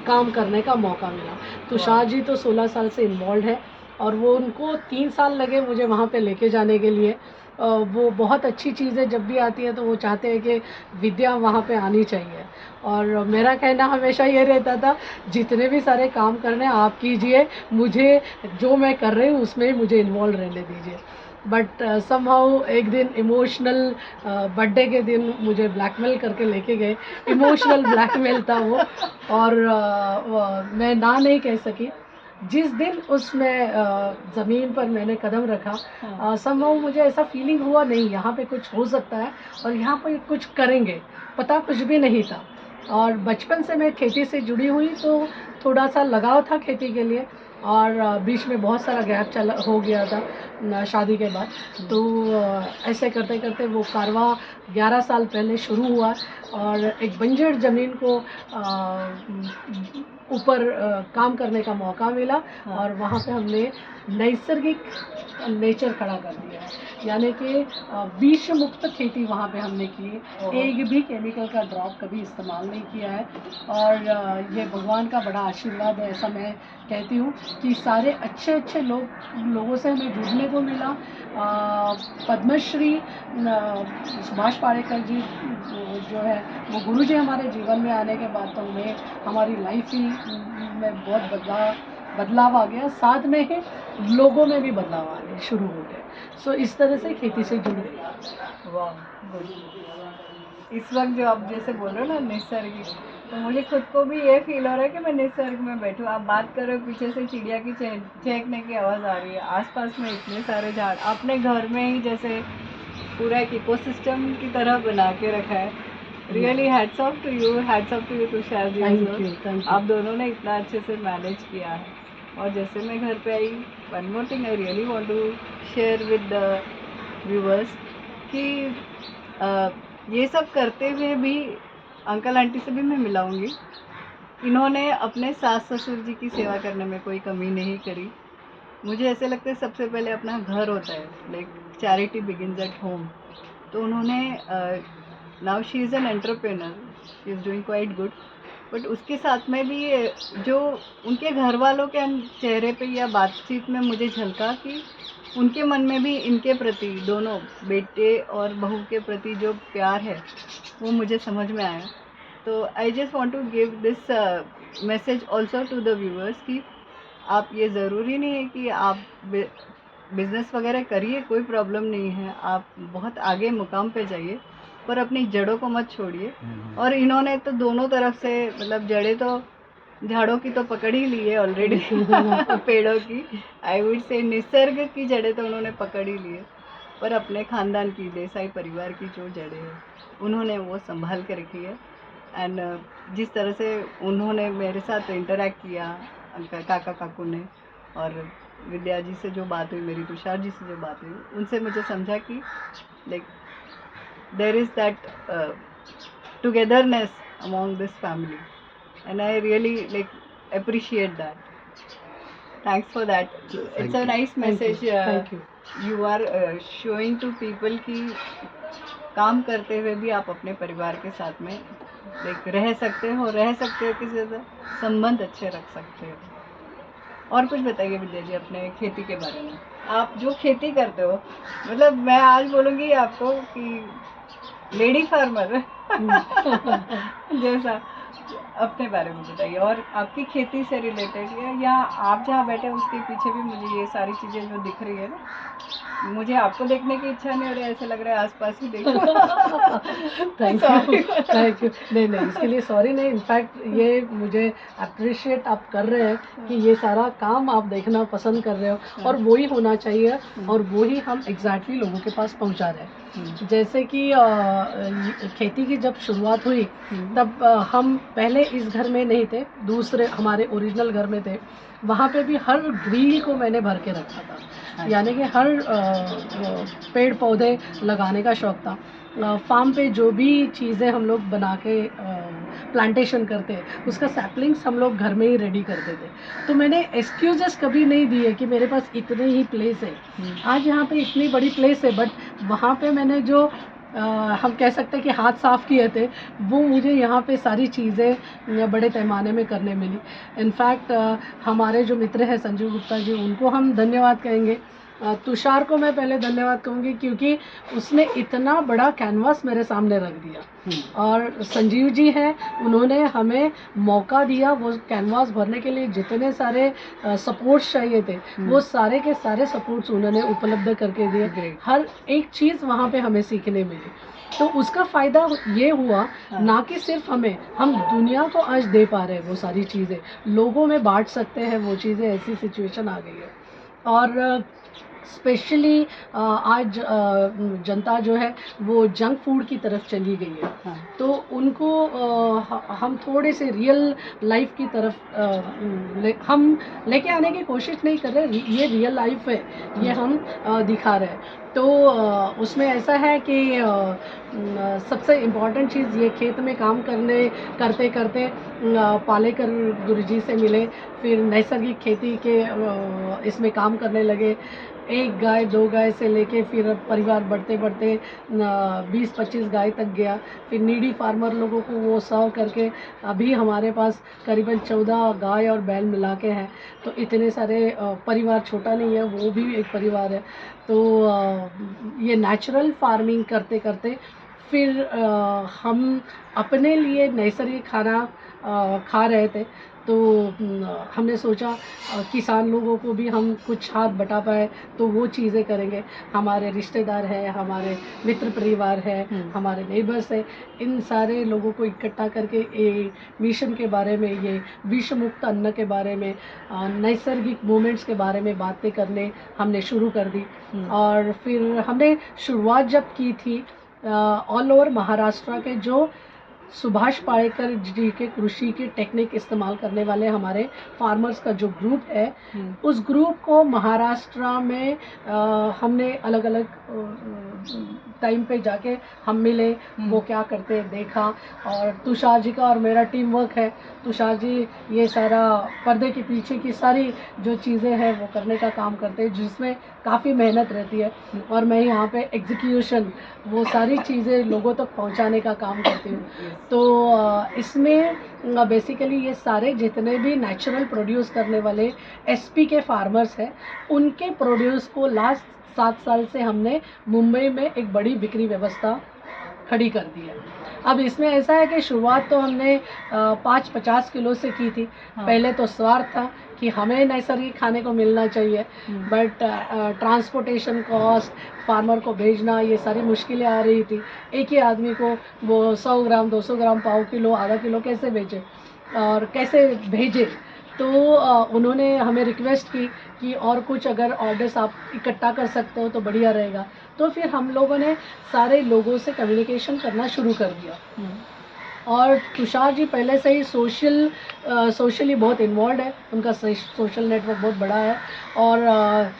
काम करने का मौका मिला। तुषार जी तो 16 साल से इन्वॉल्व है, और वो उनको 3 साल लगे मुझे वहाँ पे लेके जाने के लिए। वो बहुत अच्छी चीज़ है, जब भी आती है तो वो चाहते हैं कि विद्या वहाँ पे आनी चाहिए। और मेरा कहना हमेशा ये रहता था, जितने भी सारे काम करने आप कीजिए, मुझे जो मैं कर रही हूँ उसमें मुझे इन्वॉल्व रहने दीजिए। बट समहाउ एक दिन इमोशनल बर्थडे के दिन मुझे ब्लैकमेल करके लेके गए। इमोशनल ब्लैकमेल था वो, और मैं ना नहीं कह सकी। जिस दिन उसमें ज़मीन पर मैंने कदम रखा, समहाउ मुझे ऐसा फीलिंग हुआ, नहीं यहाँ पे कुछ हो सकता है और यहाँ पे कुछ करेंगे, पता कुछ भी नहीं था। और बचपन से मैं खेती से जुड़ी हुई, तो थोड़ा सा लगाव था खेती के लिए, और बीच में बहुत सारा गैप हो गया था शादी के बाद। तो ऐसे करते करते वो कारवां 11 साल पहले शुरू हुआ, और एक बंजर ज़मीन को ऊपर काम करने का मौका मिला। और वहाँ पे हमने नैसर्गिक नेचर खड़ा कर दिया है, यानी कि विष मुक्त खेती वहाँ पे हमने की है। एक भी केमिकल का ड्रॉप कभी इस्तेमाल नहीं किया है, और ये भगवान का बड़ा आशीर्वाद है, ऐसा मैं कहती हूँ कि सारे अच्छे अच्छे लोगों से हमें जुड़ने को मिला। पद्मश्री सुभाष पालेकर जी जो है वो गुरु जी हमारे जीवन में आने के बाद तो उन्हें हमारी लाइफ ही में बहुत बदलाव आ गया, साथ में ही लोगों में भी बदलाव आने शुरू हो गए। सो इस तरह से खेती से जुड़ गई। वाह, इस वक्त जो आप जैसे बोल रहे हो ना निसर्ग, तो मुझे खुद को भी ये फील हो रहा है कि मैं निसर्ग में बैठूं। आप बात कर रहे हो, पीछे से चिड़िया की चहकने की आवाज़ आ रही है, आसपास में इतने सारे झाड़, अपने घर में ही जैसे पूरा एक इकोसिस्टम की तरह बना के रखा है। Really hats off to you, hats off to you Tushar ji. Thank you. आप दोनों ने इतना अच्छे से मैनेज किया है। और जैसे मैं घर पे आई, one more thing I really want to share with the viewers कि ये सब करते हुए भी अंकल आंटी से भी मैं मिलाऊंगी। इन्होंने अपने सास ससुर जी की सेवा करने में कोई कमी नहीं करी। मुझे ऐसे लगता है सबसे पहले अपना घर होता है, like charity begins at home. तो उन्होंने now she is an entrepreneur, she is doing quite good, but उसके साथ में भी जो उनके घर वालों के चेहरे पे या बातचीत में मुझे झलका कि उनके मन में भी इनके प्रति, दोनों बेटे और बहू के प्रति जो प्यार है वो मुझे समझ में आया। तो I just want to give this message also to the viewers कि आप, ये ज़रूरी नहीं है कि आप बिज़नेस वगैरह करिए, कोई प्रॉब्लम नहीं है, आप बहुत आगे मुकाम पे जाइए, पर अपनी जड़ों को मत छोड़िए। और इन्होंने तो दोनों तरफ से, मतलब जड़ें तो झाड़ों की तो पकड़ ही ली है ऑलरेडी पेड़ों की, आई वुड से निसर्ग की जड़ें तो उन्होंने पकड़ ही ली है, पर अपने ख़ानदान की, देसाई परिवार की जो जड़ें हैं उन्होंने वो संभाल के रखी है। एंड जिस तरह से उन्होंने मेरे साथ इंटरेक्ट किया, काका काकू ने, और विद्या जी से जो बात हुई मेरी, तुषार जी से जो बात हुई, उनसे मुझे समझा कि like there is that togetherness among this family, and I really like appreciate that. Thanks for that. It's a nice message thank you. you are showing to people कि काम करते हुए भी आप अपने परिवार के साथ में लाइक रह सकते हो किसी से संबंध अच्छे रख सकते हो। और कुछ बताइए विद्या जी अपने खेती के बारे में। आप जो खेती करते हो, मतलब मैं आज बोलूँगी आपको कि लेडी फार्मर जैसा, अपने बारे में बताइए। और आपकी खेती से रिलेटेड या आप जहाँ बैठे हैं उसके पीछे भी मुझे ये सारी चीज़ें जो दिख रही है ना, मुझे आपको देखने की इच्छा नहीं हो रही है, ऐसे लग रहा है आसपास ही देखो। Thank you. नहीं, इसके लिए सॉरी नहीं, इनफैक्ट ये मुझे अप्रिशिएट आप कर रहे हैं कि ये सारा काम आप देखना पसंद कर रहे हो, और वो ही होना चाहिए, और वो ही हम एग्जैक्टली लोगों के पास पहुंचा रहे हैं। जैसे कि खेती की जब शुरुआत हुई तब हम पहले इस घर में नहीं थे, दूसरे हमारे ओरिजिनल घर में थे। वहाँ पे भी हर ग्रिल को मैंने भर के रखा था, यानी कि हर पेड़ पौधे लगाने का शौक़ था। फार्म पे जो भी चीज़ें हम लोग बना के प्लांटेशन करते हैं, उसका सैपलिंग्स हम लोग घर में ही रेडी करते थे। तो मैंने एक्सक्यूजेस कभी नहीं दिए कि मेरे पास इतने ही प्लेस है। आज यहाँ पे इतनी बड़ी प्लेस है, बट वहाँ पे मैंने जो हम कह सकते हैं कि हाथ साफ़ किए थे, वो मुझे यहाँ पे सारी चीज़ें बड़े पैमाने में करने मिली। इनफैक्ट हमारे जो मित्र हैं संजीव गुप्ता जी, उनको हम धन्यवाद कहेंगे। तुषार को मैं पहले धन्यवाद कहूँगी क्योंकि उसने इतना बड़ा कैनवास मेरे सामने रख दिया, और संजीव जी हैं, उन्होंने हमें मौका दिया। वो कैनवास भरने के लिए जितने सारे सपोर्ट्स चाहिए थे, वो सारे के सारे सपोर्ट्स उन्होंने उपलब्ध करके दिए। हर एक चीज़ वहाँ पे हमें सीखने मिली। तो उसका फ़ायदा ये हुआ, ना कि सिर्फ हमें, हम दुनिया को आज दे पा रहे हैं वो सारी चीज़ें, लोगों में बांट सकते हैं वो चीज़ें। ऐसी सिचुएशन आ गई है। और स्पेशली आज जनता जो है वो जंक फूड की तरफ चली गई है। तो उनको हम थोड़े से रियल लाइफ की तरफ हम लेके आने की कोशिश नहीं कर रहे। ये रियल लाइफ है, ये हम दिखा रहे हैं। तो उसमें ऐसा है कि सबसे इम्पॉर्टेंट चीज़ ये, खेत में काम करते करते पालेकर गुरुजी से मिले, फिर नैसर्गिक खेती के इसमें काम करने लगे। 1 गाय 2 गाय से लेके फिर परिवार बढ़ते बढ़ते 20-25 गाय तक गया। फिर नीडी फार्मर लोगों को वो सर्व करके अभी हमारे पास करीबन 14 गाय और बैल मिला के हैं। तो इतने सारे परिवार छोटा नहीं है, वो भी एक परिवार है। तो ये नेचुरल फार्मिंग करते करते फिर हम अपने लिए नैसर्गिक खाना खा रहे थे। तो हमने सोचा किसान लोगों को भी हम कुछ हाथ बटा पाए तो वो चीज़ें करेंगे। हमारे रिश्तेदार हैं, हमारे मित्र परिवार है, हमारे नेबर्स है, इन सारे लोगों को इकट्ठा करके ये मिशन के बारे में, ये विष मुक्त अन्न के बारे में, नैसर्गिक मूवमेंट्स के बारे में बातें करने हमने शुरू कर दी। और फिर हमने शुरुआत जब की थी ऑल ओवर महाराष्ट्र के जो सुभाष पालेकर जी के कृषि की टेक्निक इस्तेमाल करने वाले हमारे फार्मर्स का जो ग्रुप है, उस ग्रुप को महाराष्ट्र में हमने अलग अलग टाइम पे जाके हम मिले, वो क्या करते हैं देखा। और तुषार जी का और मेरा टीम वर्क है। तुषार जी ये सारा पर्दे के पीछे की सारी जो चीज़ें हैं वो करने का काम करते हैं, जिसमें काफ़ी मेहनत रहती है। और मैं यहाँ पे एग्जीक्यूशन, वो सारी चीज़ें लोगों तक पहुँचाने का काम करती हूँ। तो इसमें बेसिकली ये सारे जितने भी नेचुरल प्रोड्यूस करने वाले एसपी के फार्मर्स हैं, उनके प्रोड्यूस को लास्ट 7 साल से हमने मुंबई में एक बड़ी बिक्री व्यवस्था खड़ी कर दी है। अब इसमें ऐसा है कि शुरुआत तो हमने 5-50 किलो से की थी। पहले तो स्वार्थ था कि हमें नैसर्गिक खाने को मिलना चाहिए, बट ट्रांसपोर्टेशन कॉस्ट, फार्मर को भेजना, ये सारी मुश्किलें आ रही थी। एक ही आदमी को वो 100 ग्राम, 200 ग्राम, पाव किलो, आधा किलो कैसे बेचे और कैसे भेजे। तो उन्होंने हमें रिक्वेस्ट की कि और कुछ अगर ऑर्डर्स आप इकट्ठा कर सकते हो तो बढ़िया रहेगा। तो फिर हम लोगों ने सारे लोगों से कम्युनिकेशन करना शुरू कर दिया। और तुषार जी पहले से ही सोशली बहुत इन्वॉल्व है, उनका सोशल नेटवर्क बहुत बड़ा है। और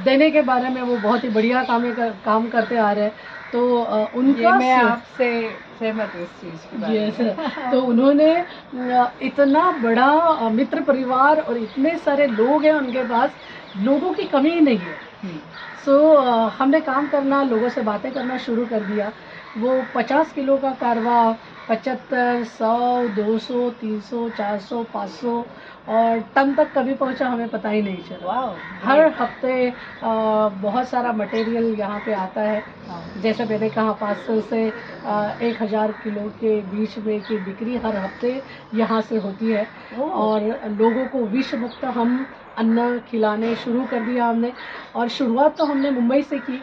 देने के बारे में वो बहुत ही बढ़िया काम करते आ रहे हैं। तो उनका मैं आपसे सहमत हूँ इस चीज़ के बारे में। तो उन्होंने इतना बड़ा मित्र परिवार और इतने सारे लोग हैं उनके पास, लोगों की कमी ही नहीं है। सो हमने काम करना, लोगों से बातें करना शुरू कर दिया। वो 50 किलो का कारवा 75, 100, 200, 300, 400, 500 और टन तक कभी पहुंचा हमें पता ही नहीं चला। हर हफ्ते बहुत सारा मटेरियल यहाँ पे आता है। जैसे मैंने कहा 500 से 1000 किलो के बीच में की बिक्री हर हफ्ते यहाँ से होती है। और लोगों को विष मुक्त हम अन्न खिलाने शुरू कर दिया हमने। और शुरुआत तो हमने मुंबई से की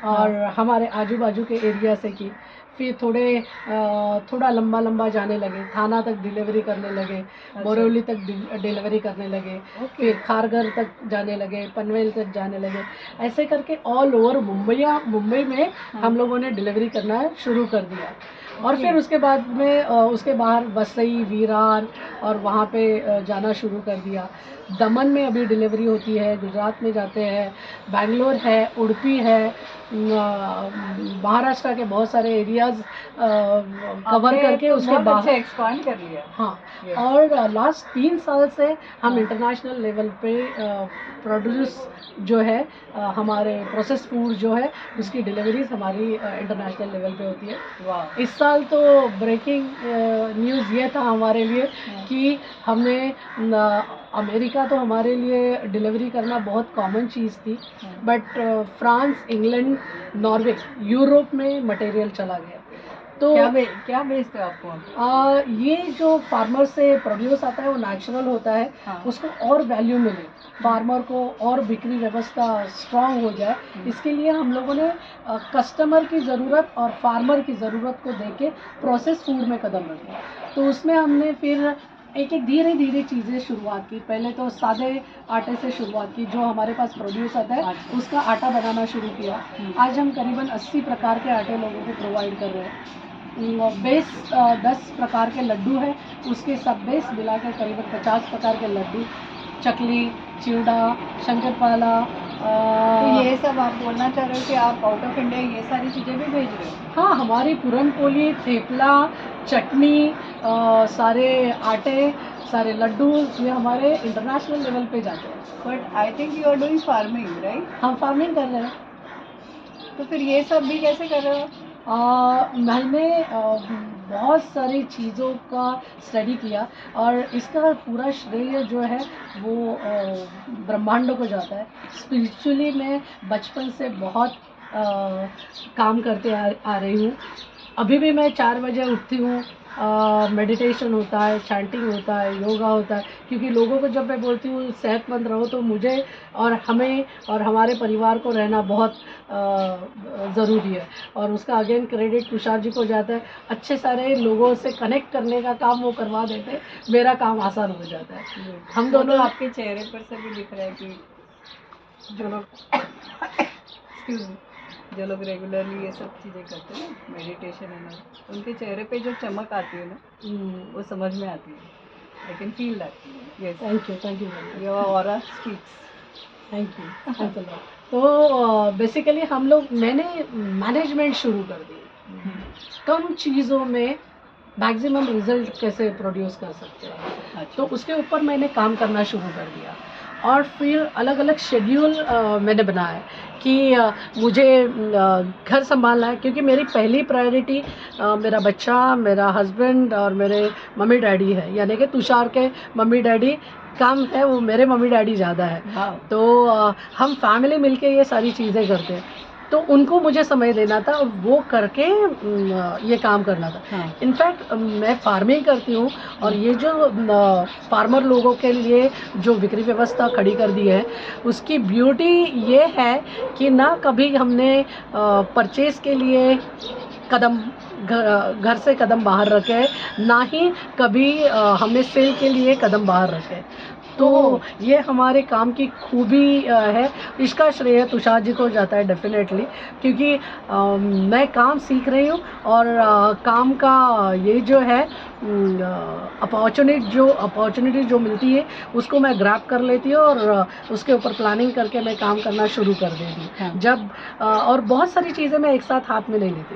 और हमारे आजू बाजू के एरिया से की। फिर थोड़ा लंबा जाने लगे, थाना तक डिलीवरी करने लगे, बोरिवली तक डिलीवरी करने लगे, फिर खारघर तक जाने लगे, पनवेल तक जाने लगे। ऐसे करके ऑल ओवर मुंबई में हम लोगों ने डिलीवरी करना शुरू कर दिया। और फिर उसके बाद में उसके बाहर वसई, विरार और वहाँ पे जाना शुरू कर दिया। दमन में अभी डिलीवरी होती है, गुजरात में जाते हैं, बैंगलोर है, उडुपी है, महाराष्ट्र के बहुत सारे एरियाज कवर करके उसके बाहर एक्सपांड कर लिया। हाँ। और लास्ट 3 साल से हम इंटरनेशनल लेवल पे प्रोड्यूस जो है हमारे प्रोसेस फूड जो है उसकी डिलीवरीज हमारी इंटरनेशनल लेवल पे होती है। इस साल तो ब्रेकिंग न्यूज़ ये था हमारे लिए कि हमने अमेरिका तो हमारे लिए डिलीवरी करना बहुत कॉमन चीज़ थी, but France, England, Norway, Europe में मटेरियल चला गया। तो क्या बेचते हो आपको? ये जो फार्मर से प्रोड्यूस आता है वो नेचुरल होता है। उसको और वैल्यू मिले, फार्मर को और बिक्री व्यवस्था स्ट्रांग हो जाए, इसके लिए हम लोगों ने कस्टमर की ज़रूरत और फार्मर की ज़रूरत को देख के प्रोसेस फूड में कदम रखा। तो उसमें हमने फिर एक धीरे चीज़ें शुरुआत की। पहले तो सादे आटे से शुरुआत की, जो हमारे पास प्रोड्यूस आता है उसका आटा बनाना शुरू किया। आज हम करीबन 80 प्रकार के आटे लोगों को प्रोवाइड कर रहे हैं। बेस 10 प्रकार के लड्डू है, उसके सब बेस मिला के करीबन 50 प्रकार के लड्डू, चकली, चिवड़ा, शंकरपाला। तो ये सब आप बोलना चाह रहे हो कि आप आउट ऑफ इंडिया ये सारी चीज़ें भी भेज रहे हो? हाँ, हमारी पूरन पोली, थेपला, चटनी, सारे आटे, सारे लड्डू ये हमारे इंटरनेशनल लेवल पे जाते हैं। But I think you are doing farming, right? हम फार्मिंग कर रहे हैं। तो फिर ये सब भी कैसे कर रहे हो? मैंने बहुत सारी चीज़ों का स्टडी किया और इसका पूरा श्रेय जो है वो ब्रह्मांड को जाता है। स्पिरिचुअली मैं बचपन से बहुत काम करते आ रही हूँ। अभी भी मैं 4 बजे उठती हूँ, मेडिटेशन होता है, चैंटिंग होता है, योगा होता है, क्योंकि लोगों को जब मैं बोलती हूँ सेहतमंद रहो, तो मुझे और हमें और हमारे परिवार को रहना बहुत ज़रूरी है। और उसका अगेन क्रेडिट तुषार जी को जाता है। अच्छे सारे लोगों से कनेक्ट करने का काम वो करवा देते हैं, मेरा काम आसान हो जाता है। हम वो दोनों तो आपके चेहरे पर से भी दिख रहा है कि जो लोग excuse me, जो लोग रेगुलरली ये सब चीज़ें करते हैं ना, मेडिटेशन है ना, उनके चेहरे पे जो चमक आती है ना, वो समझ में आती है। I can feel that. Yes, thank you your aura speaks. Thank you thanks a lot. तो बेसिकली हम लोग मैंने मैनेजमेंट शुरू कर दी, कम चीज़ों में मैक्सिमम रिजल्ट कैसे प्रोड्यूस कर सकते हैं, तो उसके ऊपर मैंने काम करना शुरू कर दिया। और फिर अलग अलग शेड्यूल मैंने बनाया कि मुझे घर संभालना है, क्योंकि मेरी पहली प्रायोरिटी मेरा बच्चा, मेरा हस्बैंड और मेरे मम्मी डैडी है। यानी कि तुषार के मम्मी डैडी कम है, वो मेरे मम्मी डैडी ज़्यादा है। तो हम फैमिली मिलके ये सारी चीज़ें करते हैं, तो उनको मुझे समय देना था और वो करके ये काम करना था। इनफैक्ट मैं फार्मिंग करती हूँ, और ये जो फार्मर लोगों के लिए जो बिक्री व्यवस्था खड़ी कर दी है, उसकी ब्यूटी ये है कि ना कभी हमने परचेज के लिए कदम घर से कदम बाहर रखे, ना ही कभी हमने सेल के लिए कदम बाहर रखे। तो ये हमारे काम की खूबी है। इसका श्रेय तुषार जी को जाता है डेफिनेटली, क्योंकि मैं काम सीख रही हूँ, और काम का ये जो है अपॉर्चुनिटी जो मिलती है उसको मैं ग्रैब कर लेती हूँ, और उसके ऊपर प्लानिंग करके मैं काम करना शुरू कर देती हूँ। जब और बहुत सारी चीज़ें मैं एक साथ हाथ में नहीं लेती।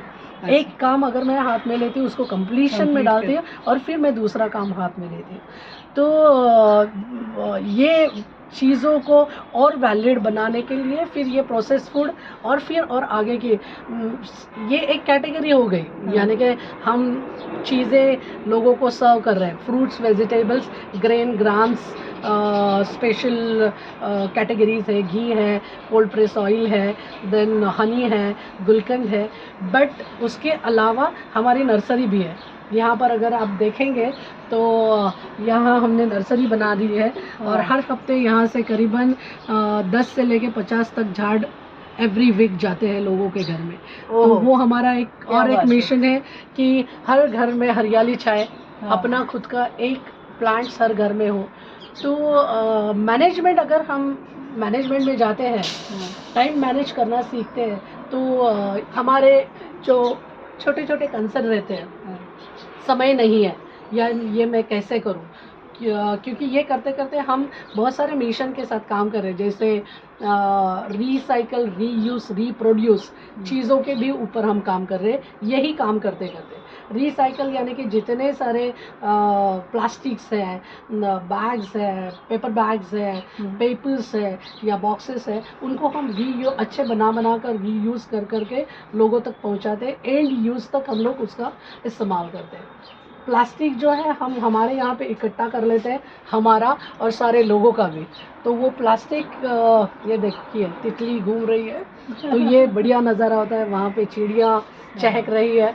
एक काम अगर मैं हाथ में लेती हूँ, उसको कंप्लीशन में डालती हूँ, और फिर मैं दूसरा काम हाथ में लेती हूँ। तो ये चीज़ों को और वैलिड बनाने के लिए फिर ये प्रोसेस फूड, और फिर और आगे की ये एक कैटेगरी हो गई। यानी कि हम चीज़ें लोगों को सर्व कर रहे हैं, fruits, vegetables, grain, grams, special categories है, घी है, कोल्ड प्रेस ऑयल है, देन हनी है, गुलकंद है। बट उसके अलावा हमारी नर्सरी भी है। यहाँ पर अगर आप देखेंगे तो यहाँ हमने नर्सरी बना दी है, और हर हफ्ते यहाँ से करीबन 10 से लेके 50 तक झाड़ एवरी वीक जाते हैं लोगों के घर में। तो वो हमारा एक मिशन है कि हर घर में हरियाली छाए, अपना खुद का एक प्लांट्स हर घर में हो। तो मैनेजमेंट, अगर हम मैनेजमेंट में जाते हैं, टाइम मैनेज करना सीखते हैं, तो हमारे जो छोटे छोटे कंसर्न रहते हैं, समय नहीं है या ये मैं कैसे करूं, क्योंकि ये करते करते हम बहुत सारे मिशन के साथ काम कर रहे हैं, जैसे रीसाइकल, रीयूज, रीप्रोड्यूस चीज़ों के भी ऊपर हम काम कर रहे हैं। यही काम करते करते रीसाइकल यानी कि जितने सारे प्लास्टिक्स है, बैग्स है, पेपर बैग्स है, पेपर्स है या बॉक्सेस है, उनको हम अच्छे बना कर रीयूज़ कर करके लोगों तक पहुंचाते हैं। एंड यूज़ तक हम लोग उसका इस्तेमाल करते हैं। प्लास्टिक जो है हम हमारे यहाँ पे इकट्ठा कर लेते हैं, हमारा और सारे लोगों का भी। तो वो प्लास्टिक, ये देखिए तितली घूम रही है, तो ये बढ़िया नज़ारा होता है, वहाँ पे चिड़िया चहक रही है।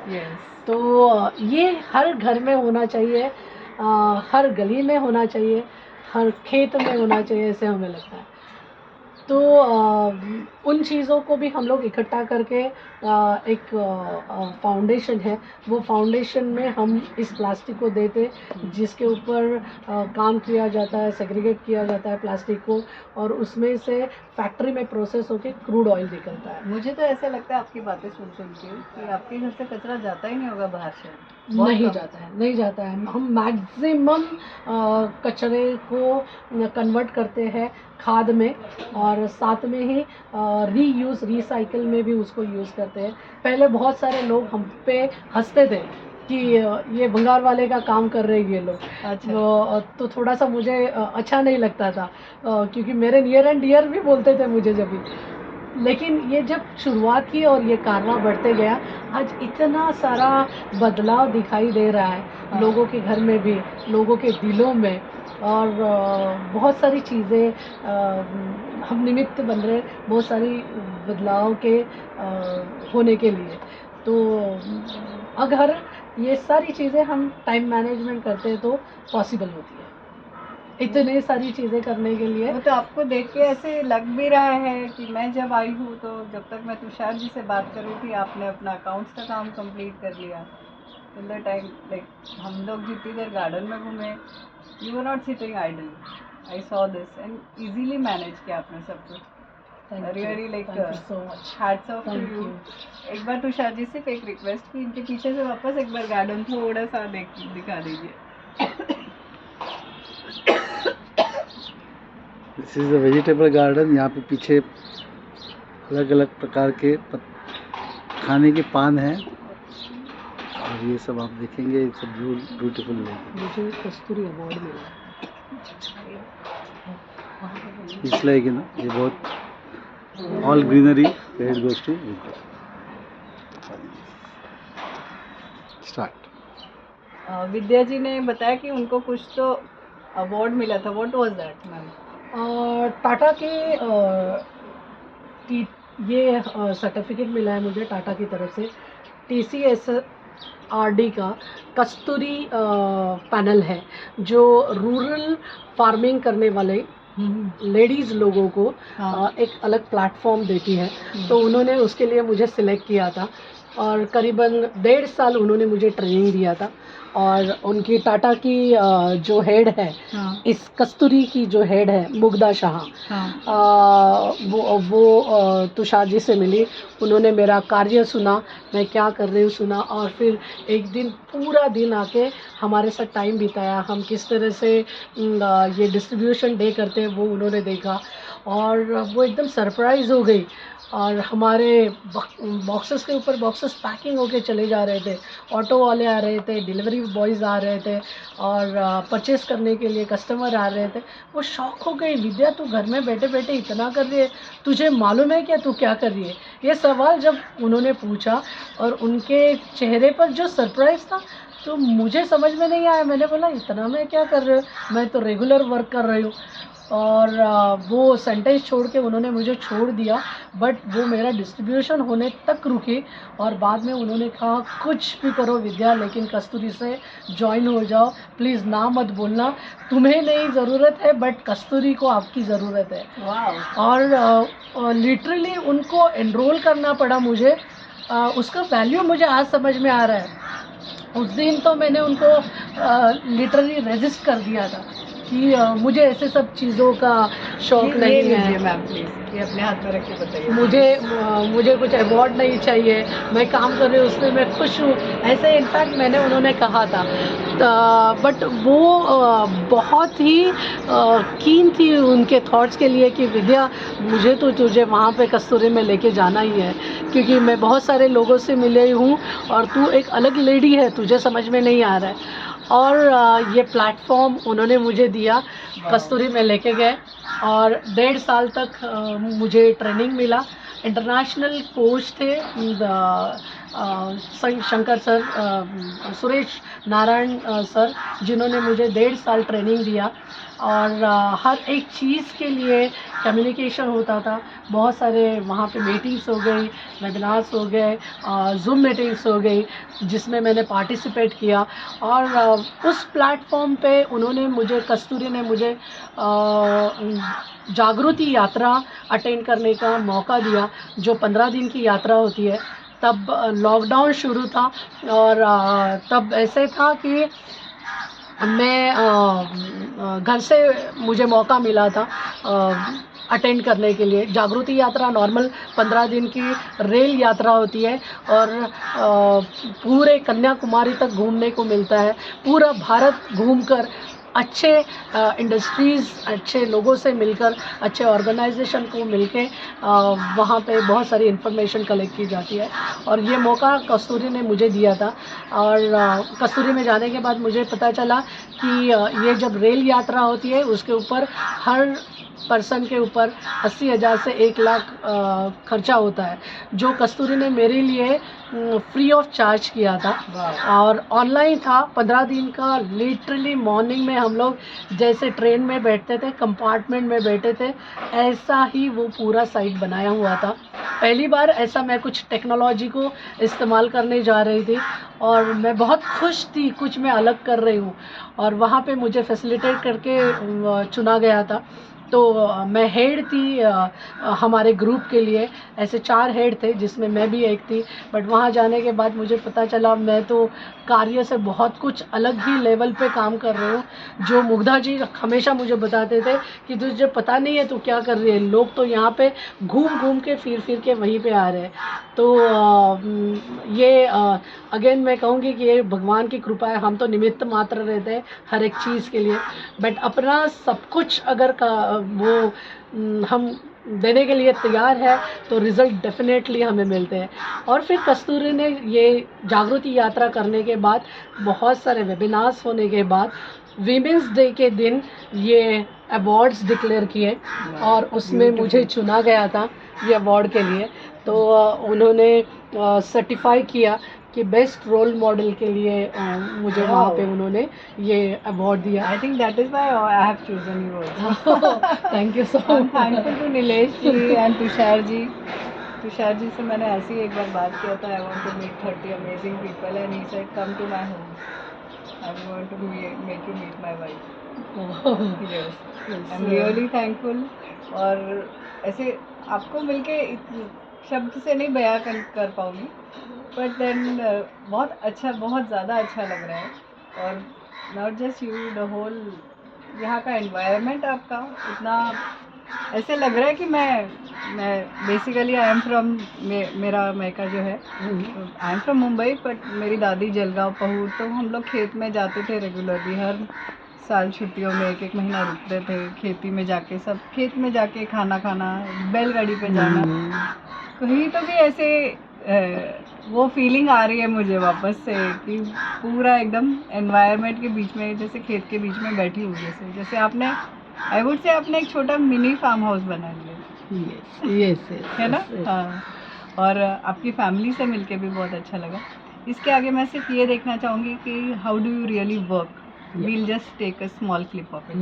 तो ये हर घर में होना चाहिए, हर गली में होना चाहिए, हर खेत में होना चाहिए, ऐसे हमें लगता है। तो उन चीज़ों को भी हम लोग इकट्ठा करके एक फाउंडेशन है, वो फाउंडेशन में हम इस प्लास्टिक को देते, जिसके ऊपर काम किया जाता है, सेग्रीगेट किया जाता है प्लास्टिक को, और उसमें से फैक्ट्री में प्रोसेस होकर क्रूड ऑयल निकलता है। मुझे तो ऐसा लगता है आपकी बातें सुन के कि आपके घर से कचरा जाता ही नहीं होगा बाहर से। नहीं जाता है। हम मैक्सिमम कचरे को कन्वर्ट करते हैं खाद में, और साथ में ही रीयूज़, रिसाइकिल में भी उसको यूज़ करते हैं। पहले बहुत सारे लोग हम पे हंसते थे कि ये भंगार वाले का काम कर रहे हैं ये लोग। अच्छा। तो थोड़ा सा मुझे अच्छा नहीं लगता था, क्योंकि मेरे नियर एंड डियर भी बोलते थे मुझे जब भी। लेकिन ये जब शुरुआत की और ये कारनामा बढ़ते गया, आज इतना सारा बदलाव दिखाई दे रहा है लोगों के घर में भी, लोगों के दिलों में, और बहुत सारी चीज़ें हम निमित्त बन रहे हैं बहुत सारी बदलाव के होने के लिए। तो अगर ये सारी चीज़ें हम टाइम मैनेजमेंट करते हैं तो पॉसिबल होती है। इतने सारी चीज़ें करने के लिए वो तो आपको देख के ऐसे लग भी रहा है कि मैं जब आई हूँ तो जब तक मैं तुषार जी से बात कर रही थी आपने अपना अकाउंट्स का काम कंप्लीट कर लिया। टिल द टाइम लाइक हम लोग जितनी देर गार्डन में घूमे, you were not sitting idle. I saw this and easily manage किया आपने सब कुछ। Really like so much. Hats off to thank you. You. एक बार तुषार जी सिर्फ एक रिक्वेस्ट की, इनके पीछे से वापस एक बार गार्डन थोड़ा सा दिखा दीजिए। This is the vegetable garden. यहाँ पे पीछे अलग अलग प्रकार के खाने के पान हैं और ये सब आप देखेंगे, इट्स ब्यूटीफुल लेक। मुझे कस्तूरी अवार्ड मिला। इसलिए कि ना ये बहुत all greenery it goes to start. Vidya ji ने बताया कि उनको कुछ तो अवार्ड मिला था। What was that ma'am? Tata के ये सर्टिफिकेट मिला है मुझे टाटा की तरफ से। TCSRD का कस्तूरी पैनल है जो रूरल फार्मिंग करने वाले लेडीज़ लोगों को हाँ। एक अलग प्लेटफॉर्म देती है। तो उन्होंने उसके लिए मुझे सिलेक्ट किया था और करीबन 1.5 साल उन्होंने मुझे ट्रेनिंग दिया था। और उनकी टाटा की जो हेड है, हाँ। इस कस्तूरी की जो हेड है मुग्धा शाह, हाँ। वो तुषार जी से मिली। उन्होंने मेरा कार्य सुना, मैं क्या कर रही हूँ सुना, और फिर एक दिन पूरा दिन आके हमारे साथ टाइम बिताया। हम किस तरह से ये डिस्ट्रीब्यूशन डे करते हैं वो उन्होंने देखा और वो एकदम सरप्राइज़ हो गई। और हमारे बॉक्सेस के ऊपर बॉक्सेस पैकिंग होके चले जा रहे थे, ऑटो वाले आ रहे थे, डिलीवरी बॉयज़ आ रहे थे और परचेस करने के लिए कस्टमर आ रहे थे। वो शॉक हो गई, विद्या तू घर में बैठे बैठे इतना कर रही है, तुझे मालूम है क्या तू क्या कर रही है? ये सवाल जब उन्होंने पूछा और उनके चेहरे पर जो सरप्राइज़ था तो मुझे समझ में नहीं आया। मैंने बोला इतना मैं क्या कर रही हूँ, मैं तो रेगुलर वर्क कर रही हूँ। और वो सेंटेंस छोड़ के उन्होंने मुझे छोड़ दिया, बट वो मेरा डिस्ट्रीब्यूशन होने तक रुकी और बाद में उन्होंने कहा कुछ भी करो विद्या, लेकिन कस्तूरी से जॉइन हो जाओ, प्लीज़ ना मत बोलना, तुम्हें नहीं ज़रूरत है बट कस्तूरी को आपकी ज़रूरत है। वाह। और लिटरली उनको एनरोल करना पड़ा मुझे। उसका वैल्यू मुझे आज समझ में आ रहा है। उस दिन तो मैंने उनको लिटरली रेजिस्ट कर दिया था कि मुझे ऐसे सब चीज़ों का शौक़ नहीं है। मैम प्लीज़ ये अपने हाथ में रख के बताइए। मुझे कुछ अवार्ड नहीं चाहिए, मैं काम कर रही हूँ उसमें मैं खुश हूँ, ऐसे इनफैक्ट मैंने उन्होंने कहा था। बट वो बहुत ही कीन थी उनके थॉट्स के लिए कि विद्या मुझे तो तुझे वहाँ पे कस्तूरी में लेके जाना ही है, क्योंकि मैं बहुत सारे लोगों से मिली हूँ और तू एक अलग लेडी है, तुझे समझ में नहीं आ रहा है। और ये प्लेटफॉर्म उन्होंने मुझे दिया, कस्तूरी में लेके गए और 1.5 साल तक मुझे ट्रेनिंग मिला। इंटरनेशनल कोच थे शंकर सर, सुरेश नारायण सर, जिन्होंने मुझे 1.5 साल ट्रेनिंग दिया और हर एक चीज़ के लिए कम्युनिकेशन होता था। बहुत सारे वहाँ पे मीटिंग्स हो गई, वेबिनार्स हो गए, ज़ूम मीटिंग्स हो गई जिसमें मैंने पार्टिसिपेट किया। और उस प्लेटफॉर्म पे उन्होंने मुझे, कस्तूरी ने मुझे जागृति यात्रा अटेंड करने का मौका दिया, जो 15 दिन की यात्रा होती है। तब लॉकडाउन शुरू था और तब ऐसे था कि मैं घर से मुझे मौका मिला था अटेंड करने के लिए। जागृति यात्रा नॉर्मल 15 दिन की रेल यात्रा होती है और पूरे कन्याकुमारी तक घूमने को मिलता है। पूरा भारत घूमकर अच्छे इंडस्ट्रीज़, अच्छे लोगों से मिलकर, अच्छे ऑर्गेनाइजेशन को मिलके वहाँ पे बहुत सारी इन्फॉर्मेशन कलेक्ट की जाती है। और ये मौका कस्तूरी ने मुझे दिया था। और कस्तूरी में जाने के बाद मुझे पता चला कि ये जब रेल यात्रा होती है उसके ऊपर हर पर्सन के ऊपर 80,000 से 1 लाख खर्चा होता है, जो कस्तूरी ने मेरे लिए फ्री ऑफ चार्ज किया था। और ऑनलाइन था 15 दिन का। लिटरली मॉर्निंग में हम लोग जैसे ट्रेन में बैठते थे, कंपार्टमेंट में बैठे थे, ऐसा ही वो पूरा साइट बनाया हुआ था। पहली बार ऐसा मैं कुछ टेक्नोलॉजी को इस्तेमाल करने जा रही थी और मैं बहुत खुश थी, कुछ मैं अलग कर रही हूँ। और वहाँ पे मुझे फैसिलिटेट करके चुना गया था। तो मैं हेड थी हमारे ग्रुप के लिए। ऐसे 4 हेड थे जिसमें मैं भी एक थी। बट वहाँ जाने के बाद मुझे पता चला मैं तो कार्य से बहुत कुछ अलग ही लेवल पे काम कर रही हूँ। जो मुग्धा जी हमेशा मुझे बताते थे कि तुझे पता नहीं है तू क्या कर रही है, लोग तो यहाँ पे घूम घूम के फिर के वहीं पे आ रहे हैं। तो ये अगेन मैं कहूँगी कि ये भगवान की कृपा है। हम तो निमित्त मात्र रहते हैं हर एक चीज़ के लिए, बट अपना सब कुछ अगर हम देने के लिए तैयार है तो रिज़ल्ट डेफिनेटली हमें मिलते हैं। और फिर कस्तूरी ने ये जागृति यात्रा करने के बाद, बहुत सारे वेबिनार्स होने के बाद, वीमेंस डे के दिन ये अवार्ड्स डिक्लेयर किए और उसमें मुझे चुना गया था ये अवार्ड के लिए। तो उन्होंने सर्टिफाई किया कि बेस्ट रोल मॉडल के लिए मुझे वहाँ पे उन्होंने ये अवार्ड दिया। I think that is why I have chosen you also. Thank you so I'm much. thankful to Nilesh ji and Tushar ji. Tushar ji से मैंने ऐसे ही एक बार बात किया था, I want to meet 30 amazing people and he said come to my home. I'm going to make you meet my wife. Yes. I'm really thankful। और ऐसे आपको मिलके शब्द से नहीं बयां कर पाऊँगी, बट देन बहुत अच्छा, बहुत ज़्यादा अच्छा लग रहा है। और not just you, the whole यहाँ का एनवायरनमेंट आपका इतना ऐसे लग रहा है कि मैं बेसिकली आई एम फ्रॉम, मेरा मैका जो है I am from Mumbai, but मेरी दादी जलगांव पहूर, तो हम लोग खेत में जाते थे रेगुलरली। हर साल छुट्टियों में 1-1 महीना रुकते थे खेती में जाके, सब खेत में जाके खाना खाना, बैलगाड़ी पे जाना। कहीं तो भी ऐसे वो फीलिंग आ रही है मुझे वापस से कि पूरा एकदम एनवायरनमेंट के बीच में, जैसे खेत के बीच में बैठी हूँ, जैसे आपने, आई वुड से आपने एक छोटा मिनी फार्म हाउस बना लिया। यस है ना? हाँ। और आपकी फैमिली से मिलके भी बहुत अच्छा लगा। इसके आगे मैं सिर्फ ये देखना चाहूँगी कि how do you really work. We'll just take a small clip of it.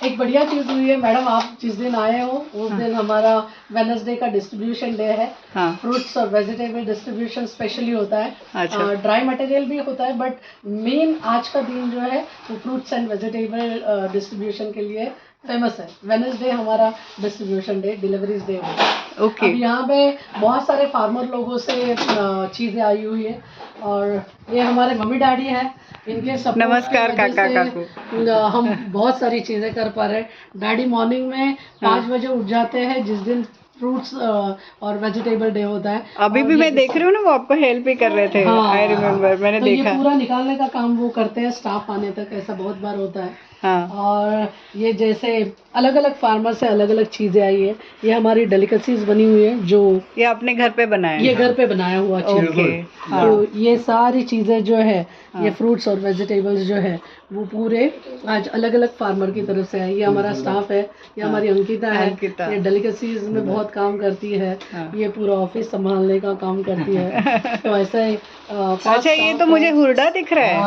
एक बढ़िया चीज़ हुई है मैडम, आप जिस दिन आए हो उस दिन हमारा वेडनेसडे का डिस्ट्रीब्यूशन डे है। हाँ। फ्रूट्स और वेजिटेबल डिस्ट्रीब्यूशन स्पेशली होता है। अच्छा। ड्राई मटेरियल भी होता है, बट मेन आज का दिन जो है वो फ्रूट्स एंड वेजिटेबल डिस्ट्रीब्यूशन के लिए फेमस है। वेडनेसडे हमारा डिस्ट्रीब्यूशन डे, डिलीवरीज डे होता है। ओके। अब यहाँ पे बहुत सारे फार्मर लोगों से चीज़ें आई हुई है और ये हमारे मम्मी डैडी है, इनके सपोर्ट नमस्कार की वजह काका से काकू। हम बहुत सारी चीज़ें कर पा रहे हैं। डैडी मॉर्निंग में 5 बजे उठ जाते हैं जिस दिन फ्रूट्स और वेजिटेबल डे होता है। अभी और भी ये मैं देख रही हूँ ना, वो आपको हेल्प भी कर रहे थे। आई रिमेम्बर, मैंने तो देखा। ये पूरा निकालने का काम वो करते हैं, स्टाफ आने तक ऐसा बहुत बार होता है। हाँ। और ये जैसे अलग अलग फार्मर से अलग अलग चीज़ें आई है। ये हमारी डेलिकेसीज बनी हुई है जो ये अपने घर पे बनाया है? ये घर पे बनाया हुआ चीज़। ओके। हाँ। तो ये सारी चीज़ें जो है, ये फ्रूट्स और वेजिटेबल्स जो है वो पूरे आज अलग अलग फार्मर की तरफ से है। ये हमारा स्टाफ है, ये हमारी अंकिता है, अंकिता। ये डेलिकेसीज में बहुत काम करती है। हाँ। ये पूरा ऑफिस संभालने का काम करती है। तो ऐसा ही अच्छा, ये तो मुझे हुरडा दिख रहा है।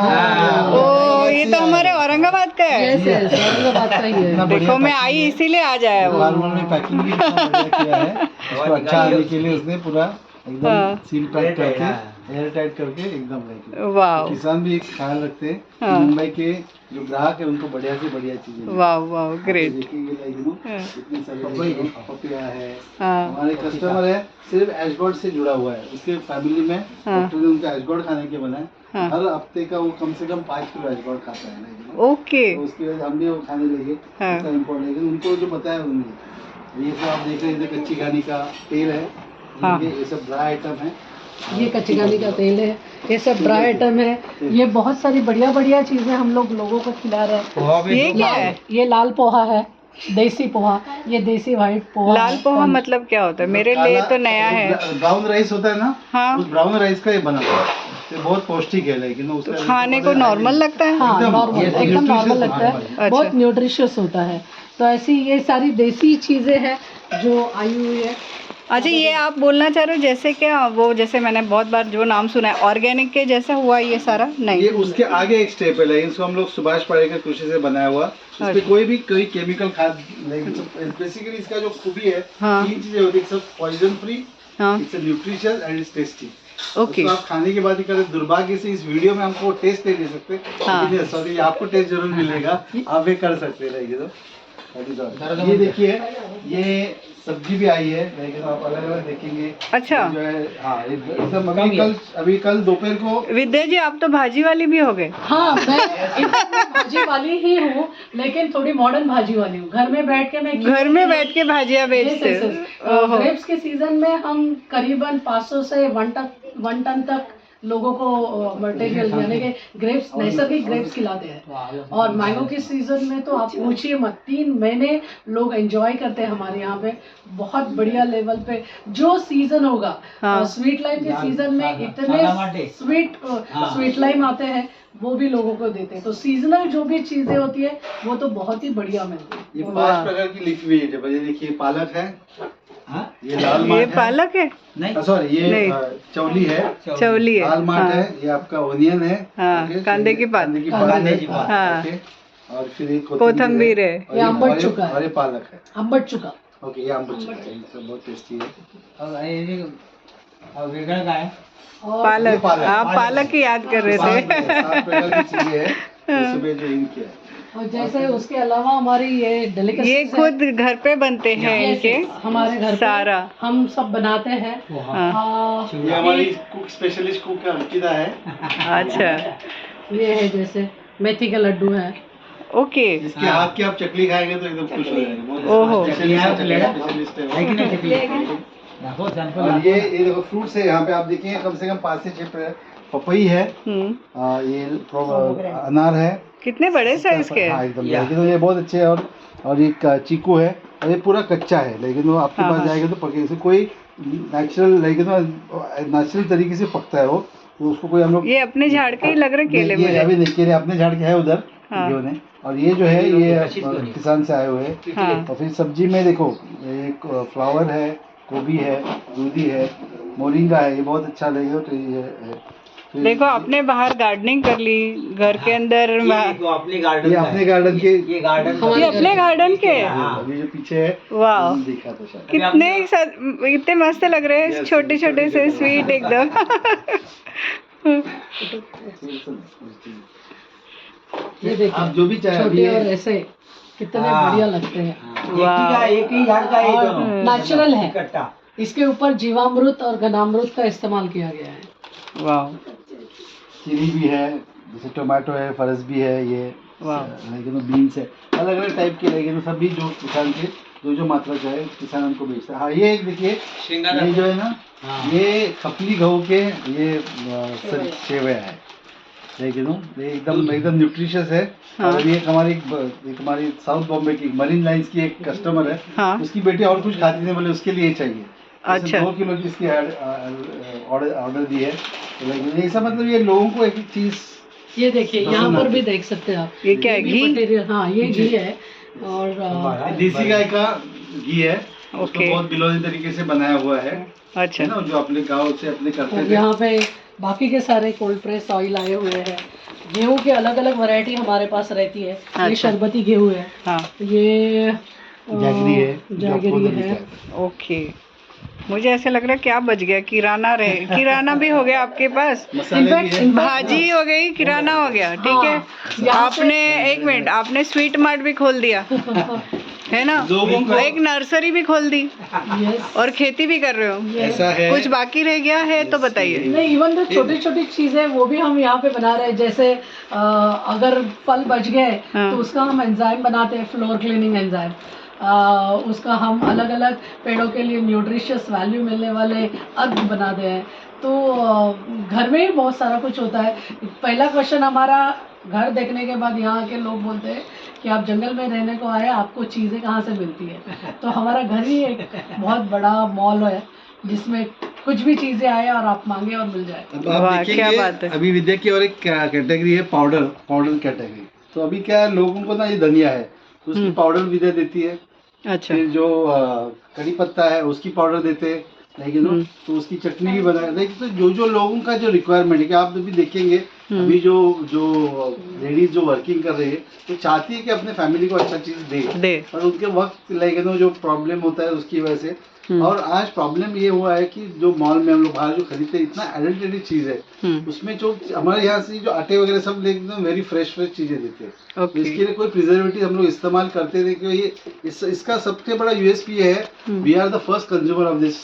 ओ, ये तो हमारे औरंगाबाद का है। औरंगाबाद का ही है। देखो, मैं आई इसीलिए आ जाया वो। फार्मर ने पैकिंग भी इतना बढ़िया किया है, उसको अच्छा आने के लिए उसने पूरा एकदम सील पैक करके, एयर टाइट करके एकदम लेके। वाह किसान भी एक ख्याल रखते हैं कि हाँ। मुंबई के जो ग्राहक है उनको बढ़िया से बढ़िया चीजें मिलें। वाह वाह, ग्रेट। देखिए ये इतनी सारी पपिया है। हाँ। हमारे कस्टमर है, सिर्फ एशगॉड से जुड़ा हुआ है। उसके फैमिली में डॉक्टर ने उनका एशगॉड खाने के बनाए। हाँ। हर हफ्ते का वो कम से कम 5 किलो एशगॉड खाता है ना। ओके। तो उसकी वजह से हम भी वो खाने लगे। हाँ। इसका इम्पोर्ट, लेकिन उनको जो बताया उन्होंने, ये सब आप देख रहे हैं, ये कच्ची घानी का तेल है। हाँ। ये सब ड्राई आइटम है। ये कच्ची घानी का तेल है, ये सब ड्राई आइटम है। ये बहुत सारी बढ़िया बढ़िया चीज़ें हम लोग लोगों को खिला रहे हैं। ये क्या है? ये लाल पोहा है, देसी पोहा। ये देसी व्हाइट पोहा। लाल पोहा मतलब क्या होता है? मेरे लिए तो नया है। ब्राउन राइस होता है ना, हाँ। उस ब्राउन राइस का ये बना हुआ है। ये बहुत पौष्टिक है, लेकिन उसका तो खाने को नॉर्मल लगता है? हाँ, एकदम नॉर्मल, एकदम nutritious नॉर्मल लगता खाना है। बहुत न्यूट्रिशियस होता है। तो ऐसी ये सारी देसी चीज़ें हैं जो आई हुई है। अच्छा, ये आप बोलना चाह रहे हो जैसे क्या वो, जैसे मैंने बहुत बार जो नाम सुना है ऑर्गेनिक के जैसा हुआ ये सारा? ये नहीं, उसके आगे एक स्टेप है, लेकिन इसको हम लोग सुभाष पालेकर कृषि से बनाया हुआ, इसमें अच्छा। कोई केमिकल खाद नहीं। बेसिकली इसका जो खूबी है, हाँ। 3 चीजें होती है, सब पॉइजन फ्री, हाँ, it's nutritious and it's tasty. Okay. उसको आप खाने के बाद ही करें। दुर्भाग्य से इस वीडियो में हमको टेस्ट नहीं दे सकते, हाँ। लेकिन सॉरी आपको टेस्ट जरूर मिलेगा, आप ये कर सकते हैं। ये देखिए, ये सब्जी भी आई है, लेकिन आप अलग अलग देखेंगे। अच्छा। जो है, हाँ, ये सब अभी कल दोपहर को। विद्या जी, आप तो भाजी वाली भी हो गए। हाँ, मैं भाजी वाली ही हूँ, लेकिन थोड़ी मॉडर्न भाजी वाली हूँ। घर में बैठ के मैं घर में बैठ के भाजियाँ बेचते हो? ओहो। ग्रेप्स के सीजन में हम करीबन 500 से 1 टन तक लोगों को मटेरियल यानी कि ग्रेप्स, नैसर्गिक ग्रेप्स खिलाते हैं। और मैंगो के सीजन में तो आप पूछिए मत, 3 महीने लोग एंजॉय करते हैं हमारे यहाँ पे, बहुत बढ़िया लेवल पे। जो सीजन होगा, हाँ। स्वीट लाइम के सीजन में इतने स्वीट लाइम आते हैं, वो भी लोगों को देते हैं। तो सीजनल जो भी चीजें होती है वो तो बहुत ही बढ़िया मिलती है। ये 5 प्रकार की लीफी वेजिटेबल, ये देखिए पालक है, ये लाल ये माट पालक है? है, सॉरी ये नहीं। चौली है, चौली है। लाल माट हाँ। है, ये आपका ओनियन है, हाँ, ओके, कांदे की पात। कांदे की पात, हाँ। ओके, और फिर एक कोथंबीर है। और ये अम्बट चुका है। और ये पालक है, अम्बट चुका। ओके, ये अम्बट चुका है, ये सब बहुत टेस्टी है। और पालक, पालक। आप पालक की याद कर रहे 7 थे। प्रकार की चीजें हैं, सुबह जो इनकी है। और जैसे उसके अलावा हमारी ये डेलिकेसी ये खुद घर पे बनते हैं इनके हमारे घर पे सारा? हम सब बनाते हैं। हाँ। ये हमारी कुक स्पेशलिस्ट कुक अंकिता है। अच्छा, ये है जैसे मेथी के लड्डू है। ओके। इसके हाथ की आप चकली खाएंगे तो एकदम खुश हो जाएंगे। ओहो। स्पेशलिस्ट है। और ये देखो फ्रूट्स है, यहाँ पे आप देखिए कम से कम 5 से 6 पपई है, ये अनार है। कितने बड़े साइज के हाँ हैं? एकदम, लेकिन ये बहुत अच्छे हैं। और एक चीकू है, और ये पूरा कच्चा है, लेकिन वो आपके पास जाएगा तो पके से कोई नेचुरल, लेकिन नेचुरल तरीके से पकता है वो, तो उसको कोई हम लोग। ये अपने झाड़ के ही लग रहे केले ये मुझे। अभी नहीं, केले अपने झाड़ के है उधर। हाँ। ये ने, और ये जो है ये किसान से आए हुए हैं। हाँ। और फिर सब्जी में देखो, एक फ्लावर है, गोभी है, दूधी है, मोरिंगा है, ये बहुत अच्छा लगेगा। तो ये है। देखो, आपने बाहर गार्डनिंग कर ली, घर के अंदर ये अपने गार्डन के, ये अपने गार्डन के। अभी जो पीछे है, वाह, देखा था शायद। कितने मस्त लग रहे हैं, छोटे छोटे से स्वीट एकदम। ये देखिए, आप जो भी चाहे छोटे और ऐसे कितने बढ़िया लगते हैं। एक ही झाड़ का एक दोनों। नेचुरल है। इकट्ठा। इसके ऊपर जीवामृत और घनामृत का इस्तेमाल किया गया है। वाह, चिली भी है, जैसे टोमेटो है, फरस भी है, ये लेकिन बीन्स है, अलग अलग टाइप के, लेकिन सभी जो किसान के जो मात्रा चाहे किसान उनको बेचता है। हाँ, ये एक देखिए, ये जो है ना, ये खपली गेहूं के ये सेवया है, लेकिन ये एकदम न्यूट्रिशियस है। हाँ। और ये हमारी साउथ बॉम्बे की मरीन लाइंस की एक कस्टमर है। हाँ। उसकी बेटी और कुछ खाती नहीं, बोले उसके लिए चाहिए। अच्छा। 2 किलो की इसकी ऑर्डर दी है। तो लेकिन ये सब मतलब ये लोगों को एक चीज। ये देखिए, यहाँ पर भी देख सकते हैं आप। ये क्या है, भी घी? मटेरियल, हाँ, ये घी है। और देसी गाय का घी है, उसको ओके। बहुत बिलोनी तरीके से बनाया हुआ है, अच्छा। है ना, जो अपने गाँव से अपने करते और थे। यहाँ पे बाकी के सारे कोल्ड प्रेस ऑयल आए हुए हैं। गेहूं की अलग अलग वैरायटी हमारे पास रहती है। अच्छा। ये शरबती गेहूं है, हाँ, ये जैगरी है, जो आपको जैगरी उधर है। दिखा है। ओके। मुझे ऐसे लग रहा है क्या बच गया, किराना भी हो गया आपके पास, मसाले भी है। भाजी हो गई, किराना हो गया, ठीक है। यहाँ आपने एक मिनट, आपने स्वीट मार्ट भी खोल दिया है ना, लोगों को एक नर्सरी भी खोल दी, यस। और खेती भी कर रहे हो। ऐसा है, कुछ बाकी रह गया है तो बताइए। नहीं, इवन तो छोटी छोटी चीजें वो भी हम यहाँ पे बना रहे हैं। जैसे अगर फल बच गए हाँ। तो उसका हम एंजाइम बनाते हैं, फ्लोर क्लीनिंग एंजाइम। उसका हम अलग अलग पेड़ों के लिए न्यूट्रिशियस वैल्यू मिलने वाले अर्क बनाते हैं। तो घर में ही बहुत सारा कुछ होता है। पहला क्वेश्चन हमारा घर देखने के बाद यहाँ के लोग बोलते हैं कि आप जंगल में रहने को आए, आपको चीज़ें कहाँ से मिलती है। तो हमारा घर ही एक बहुत बड़ा मॉल है जिसमें कुछ भी चीज़ें आए और आप मांगे और मिल जाए। अब आप वाह, देखेंगे, क्या बात है। अभी विद्या की और एक कैटेगरी है, पाउडर कैटेगरी। तो अभी क्या है, लोगों को ना ये धनिया है तो उसकी पाउडर विद्या देती है, अच्छा फिर जो कड़ी पत्ता है उसकी पाउडर देते हैं, लेकिन तो उसकी चटनी भी बना लेकिन तो जो लोगों का जो रिक्वायरमेंट है कि आप भी देखेंगे अभी जो लेडीज जो वर्किंग कर रही है तो चाहती है कि अपने फैमिली को अच्छा चीज दे पर उनके वक्त लेकिन जो प्रॉब्लम होता है उसकी वजह से और आज प्रॉब्लम ये हुआ है कि जो मॉल में हम लोग बाहर जो खरीदते हैं इतना एडल्टेटेड चीज है उसमें जो हमारे यहाँ से जो आटे वगैरह सब लेकिन वेरी फ्रेश चीजें देते हैं इसके लिए कोई प्रिजर्वेटिव हम लोग इस्तेमाल करते थे कि ये इसका सबसे बड़ा यूएसपी है we are the first consumer of this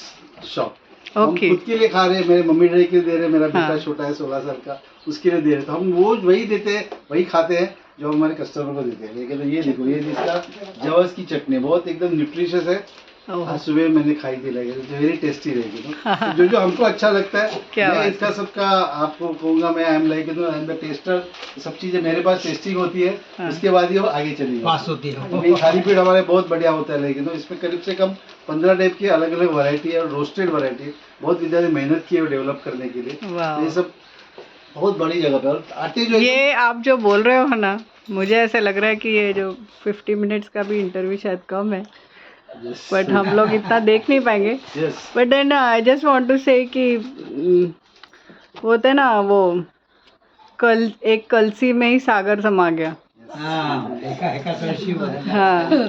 shop. हम खुद के लिए खा रहे हैं, मेरे मम्मी डैडी के लिए दे रहे हैं, मेरा बेटा छोटा है 16 साल का उसके लिए दे रहे, तो हम वो वही देते हैं वही खाते हैं जो हमारे कस्टमर को देते हैं। लेकिन ये देखो ये इसका जवस की चटनी बहुत एकदम न्यूट्रिशियस है, आज सुबह मैंने खाई थी, लगे वेरी टेस्टी रहेगी। तो जो हमको अच्छा लगता है मैं इसका सबका आपको कहूँगा, मैं I am like I am the tester, सब चीजें मेरे पास टेस्टिंग होती है उसके बाद ही वो आगे चली पास होती है। थाली पीठ हमारे बहुत बढ़िया होता है, लेकिन तो इसमें करीब से कम 15 टाइप की अलग अलग वैरायटी है और रोस्टेड वैरायटी बहुत विद्या ने मेहनत की है डेवलप करने के लिए। ये सब बहुत बड़ी जगह पे और आटे जो ये आप जो बोल रहे हो ना, मुझे ऐसा लग रहा है कि ये जो 50 मिनट्स का भी इंटरव्यू शायद कम है, बट हम लोग इतना देख नहीं पाएंगे। But then I just want to say कि होता है ना वो कल एक कलसी में ही सागर समा गया।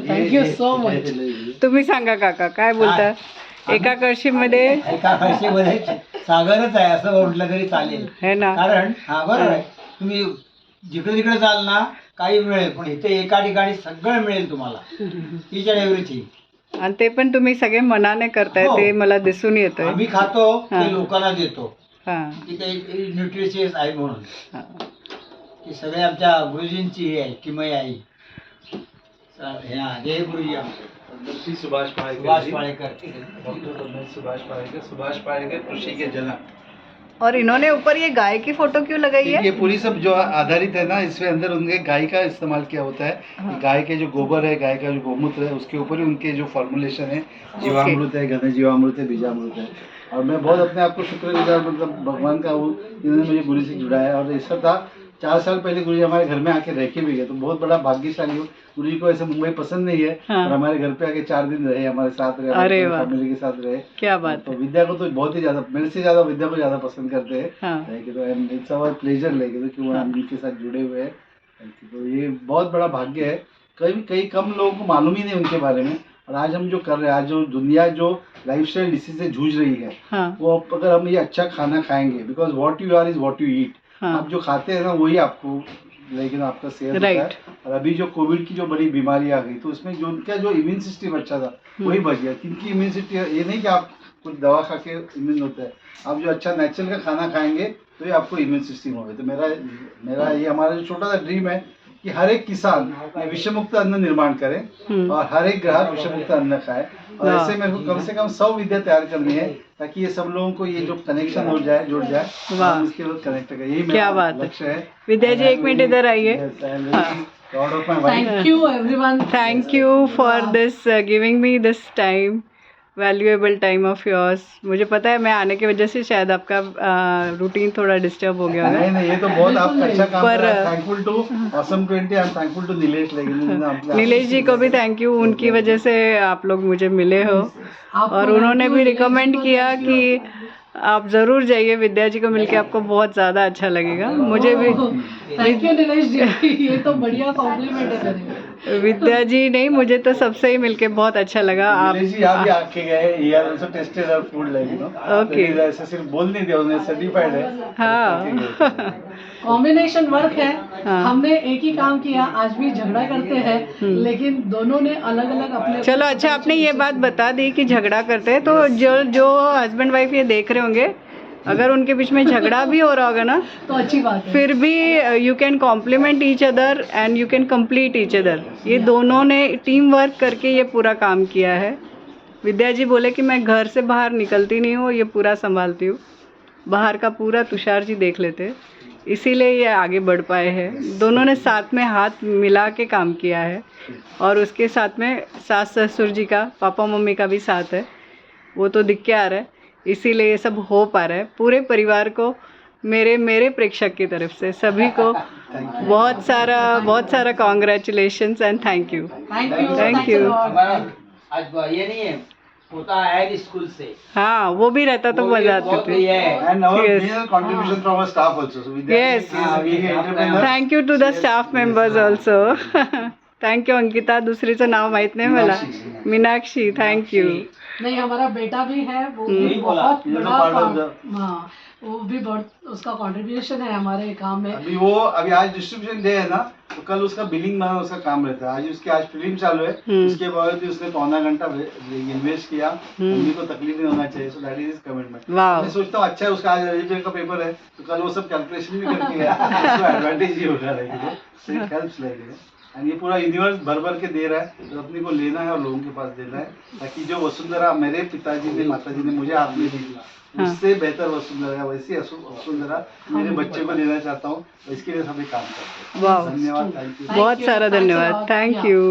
Thank you so much. तुम्ही सांगा काका काय बोलता? एका कळशीमध्ये सागरच आहे असं म्हटलं तरी चालेल है ना, कारण हा बरोबर आहे, तुम्ही जिकडे तिकडे जाल ना काही मिळेल पण इथे एका ठिकाणी सगळं मिळेल तुम्हाला, ईच अँड एव्हरीथिंग। आणि ते पण तुम्ही सगळे मनाने करताय ते मला दिसून येतंय। आम्ही खातो ते लोकांना देतो, हां की ते न्यूट्रिशियस आहे म्हणून। की सगळे आमच्या गुरुजींची हे आहे किमया आहे। जय गुरुजी श्री सुभाष पालेकर सुभाष पालेकर कृषि के जनक। और इन्होंने ऊपर ये गाय की फोटो क्यों लगाई है? ये पूरी सब जो आधारित है ना इसमें अंदर उनके गाय का इस्तेमाल किया होता है। गाय के जो गोबर है, गाय का जो गोमूत्र है, उसके ऊपर ही उनके जो फॉर्मुलेशन है, जीवामृत है, घन जीवामृत है, बीजामृत है। और मैं बहुत अपने आप को शुक्रगुजार, मतलब भगवान का वो इन्होंने मुझे गुरु से जुड़ाया। और ऐसा था 4 साल पहले गुरु जी हमारे घर में आके रह के भी गए, तो बहुत बड़ा भाग्यशाली हूँ। गुरु जी को ऐसे मुंबई पसंद नहीं है और हमारे घर पे आके 4 दिन रहे, हमारे साथ रहे, अरे फैमिली के साथ रहे। क्या बात तो विद्या को तो बहुत ही ज्यादा, मेरे से ज्यादा विद्या को ज्यादा पसंद करते हैं। तो इट्स आवर प्लेजर लेके कि वो हम इनके साथ जुड़े हुए हैं। तो ये बहुत बड़ा भाग्य है, कई कम लोगों को मालूम ही नहीं उनके बारे में। और आज हम जो कर रहे हैं, आज जो दुनिया जो लाइफस्टाइल डिसीज से जूझ रही है, वो अगर हम ये अच्छा खाना खाएंगे, because what you are is what you eat. आप जो खाते हैं ना वही आपको, लेकिन आपका सेहत होता है। और अभी जो कोविड की जो बड़ी बीमारी आ गई, तो उसमें जो उनका जो इम्यून सिस्टम अच्छा था वही बच गया। किनकी इम्यून सिस्टम, ये नहीं कि आप कुछ दवा खा के इम्यून होता है, आप जो अच्छा नेचुरल का खाना खाएंगे तो ये आपको इम्यून सिस्टम होगा। तो मेरा ये हमारा जो छोटा सा ड्रीम है कि हर एक किसान विषमुक्त अन्न निर्माण करे और हर एक ग्राहक विषमुक्त अन्न खाए। और ऐसे मेरे को कम से कम 100 विद्या तैयार करनी है, ताकि ये सब लोगों को ये जो कनेक्शन जुड़ जाए इसके बाद कनेक्ट करें। यही मेरा लक्ष्य है। विद्या जी 1 मिनट इधर आइए। Thank you everyone, thank you for this giving me this time, valuable time of yours. मुझे पता है मैं आने की वजह से शायद आपका रूटीन थोड़ा डिस्टर्ब हो गया होगा। नहीं ये तो बहुत आप अच्छा काम कर रहे हैं। Thankful to awesome 20, I am thankful to Nilesh. लेकिन नीलेश जी को भी थैंक यू, उनकी वजह से आप लोग मुझे मिले हो और उन्होंने भी रिकमेंड किया कि आप ज़रूर जाइए, विद्या जी को मिलके आपको बहुत ज़्यादा अच्छा लगेगा। मुझे भी थैंक यू नीलेश जी, ये तो बढ़िया कॉम्प्लीमेंट है मेरे। विद्या जी नहीं, मुझे तो सबसे ही मिलके बहुत अच्छा लगा। आप भी आके गए, he has also tasted our food, like you know. Okay, ऐसे सिर्फ बोल नहीं दिया, उन्होंने सर्टिफाइड है। हाँ कॉम्बिनेशन वर्क है। हमने एक ही काम किया, आज भी झगड़ा करते हैं, लेकिन दोनों ने अलग अलग अपने। चलो अच्छा, आपने ये बात बता दी कि झगड़ा करते हैं, तो जो हस्बैंड वाइफ ये देख रहे होंगे, अगर उनके बीच में झगड़ा भी हो रहा होगा ना तो अच्छी बात है, फिर भी you can complement each other and you can complete each other. ये दोनों ने टीम वर्क करके ये पूरा काम किया है। विद्या जी बोले कि मैं घर से बाहर निकलती नहीं हूँ, ये पूरा संभालती हूँ, बाहर का पूरा तुषार जी देख लेते, इसीलिए ये आगे बढ़ पाए हैं। दोनों ने साथ में हाथ मिला के काम किया है और उसके साथ में सास ससुर जी का, पापा मम्मी का भी साथ है, वो तो दिख के आ रहा है, इसीलिए ये सब हो पा रहा है। पूरे परिवार को, मेरे प्रेक्षक की तरफ से सभी को बहुत सारा congratulations and thank you. Thank you. आज ये नहीं है, पोता आया है स्कूल से, हाँ वो भी रहता तो वो भी मजा बहुत आती थी बढ़िया है। And our Yes. major contribution from our staff also. So Vidya Yes. is being an entrepreneur. Thank you to the staff members also thank you Ankita दुसरीचं नाव माहित नाही मला मीनाक्षी थँक्यू नहीं हमारा बेटा भी है, वो हम्म। भी बहुत ये तो बड़ा part of काम, the- हाँ वो भी बहुत उसका कंट्रीब्यूशन है हमारे काम में। अभी आज डिस्ट्रीब्यूशन डे है ना, तो कल उसका बिलिंग बनाना उसका काम रहता है। आज उसकी आज फिल्म चालू है, उसके बाद उसने पौना घंटा इन्वेस्ट किया, मम्मी को तकलीफ नहीं होना चाहिए, सो दैट इज कमिटमेंट। वाह मैं सोचता हूँ अच्छा है उसका आज रजिस्टर का पेपर है, तो कल वो सब कैलकुलेशन भी करके गया, उसको एडवांटेज ही होगा लाइक हेल्प्स लाइक एंड ये पूरा यूनिवर्स भर भर के दे रहा है, तो अपने को लेना है और लोगों के पास देना है, ताकि जो वसुंधरा मेरे पिताजी ने माताजी ने मुझे हाथ में दी, उससे बेहतर वसुंधरा, वैसी वसुंधरा मेरे बच्चे को देना चाहता हूँ, इसके लिए सभी काम करते हैं। वाह धन्यवाद, थैंक यू। बहुत सारा धन्यवाद थँक यू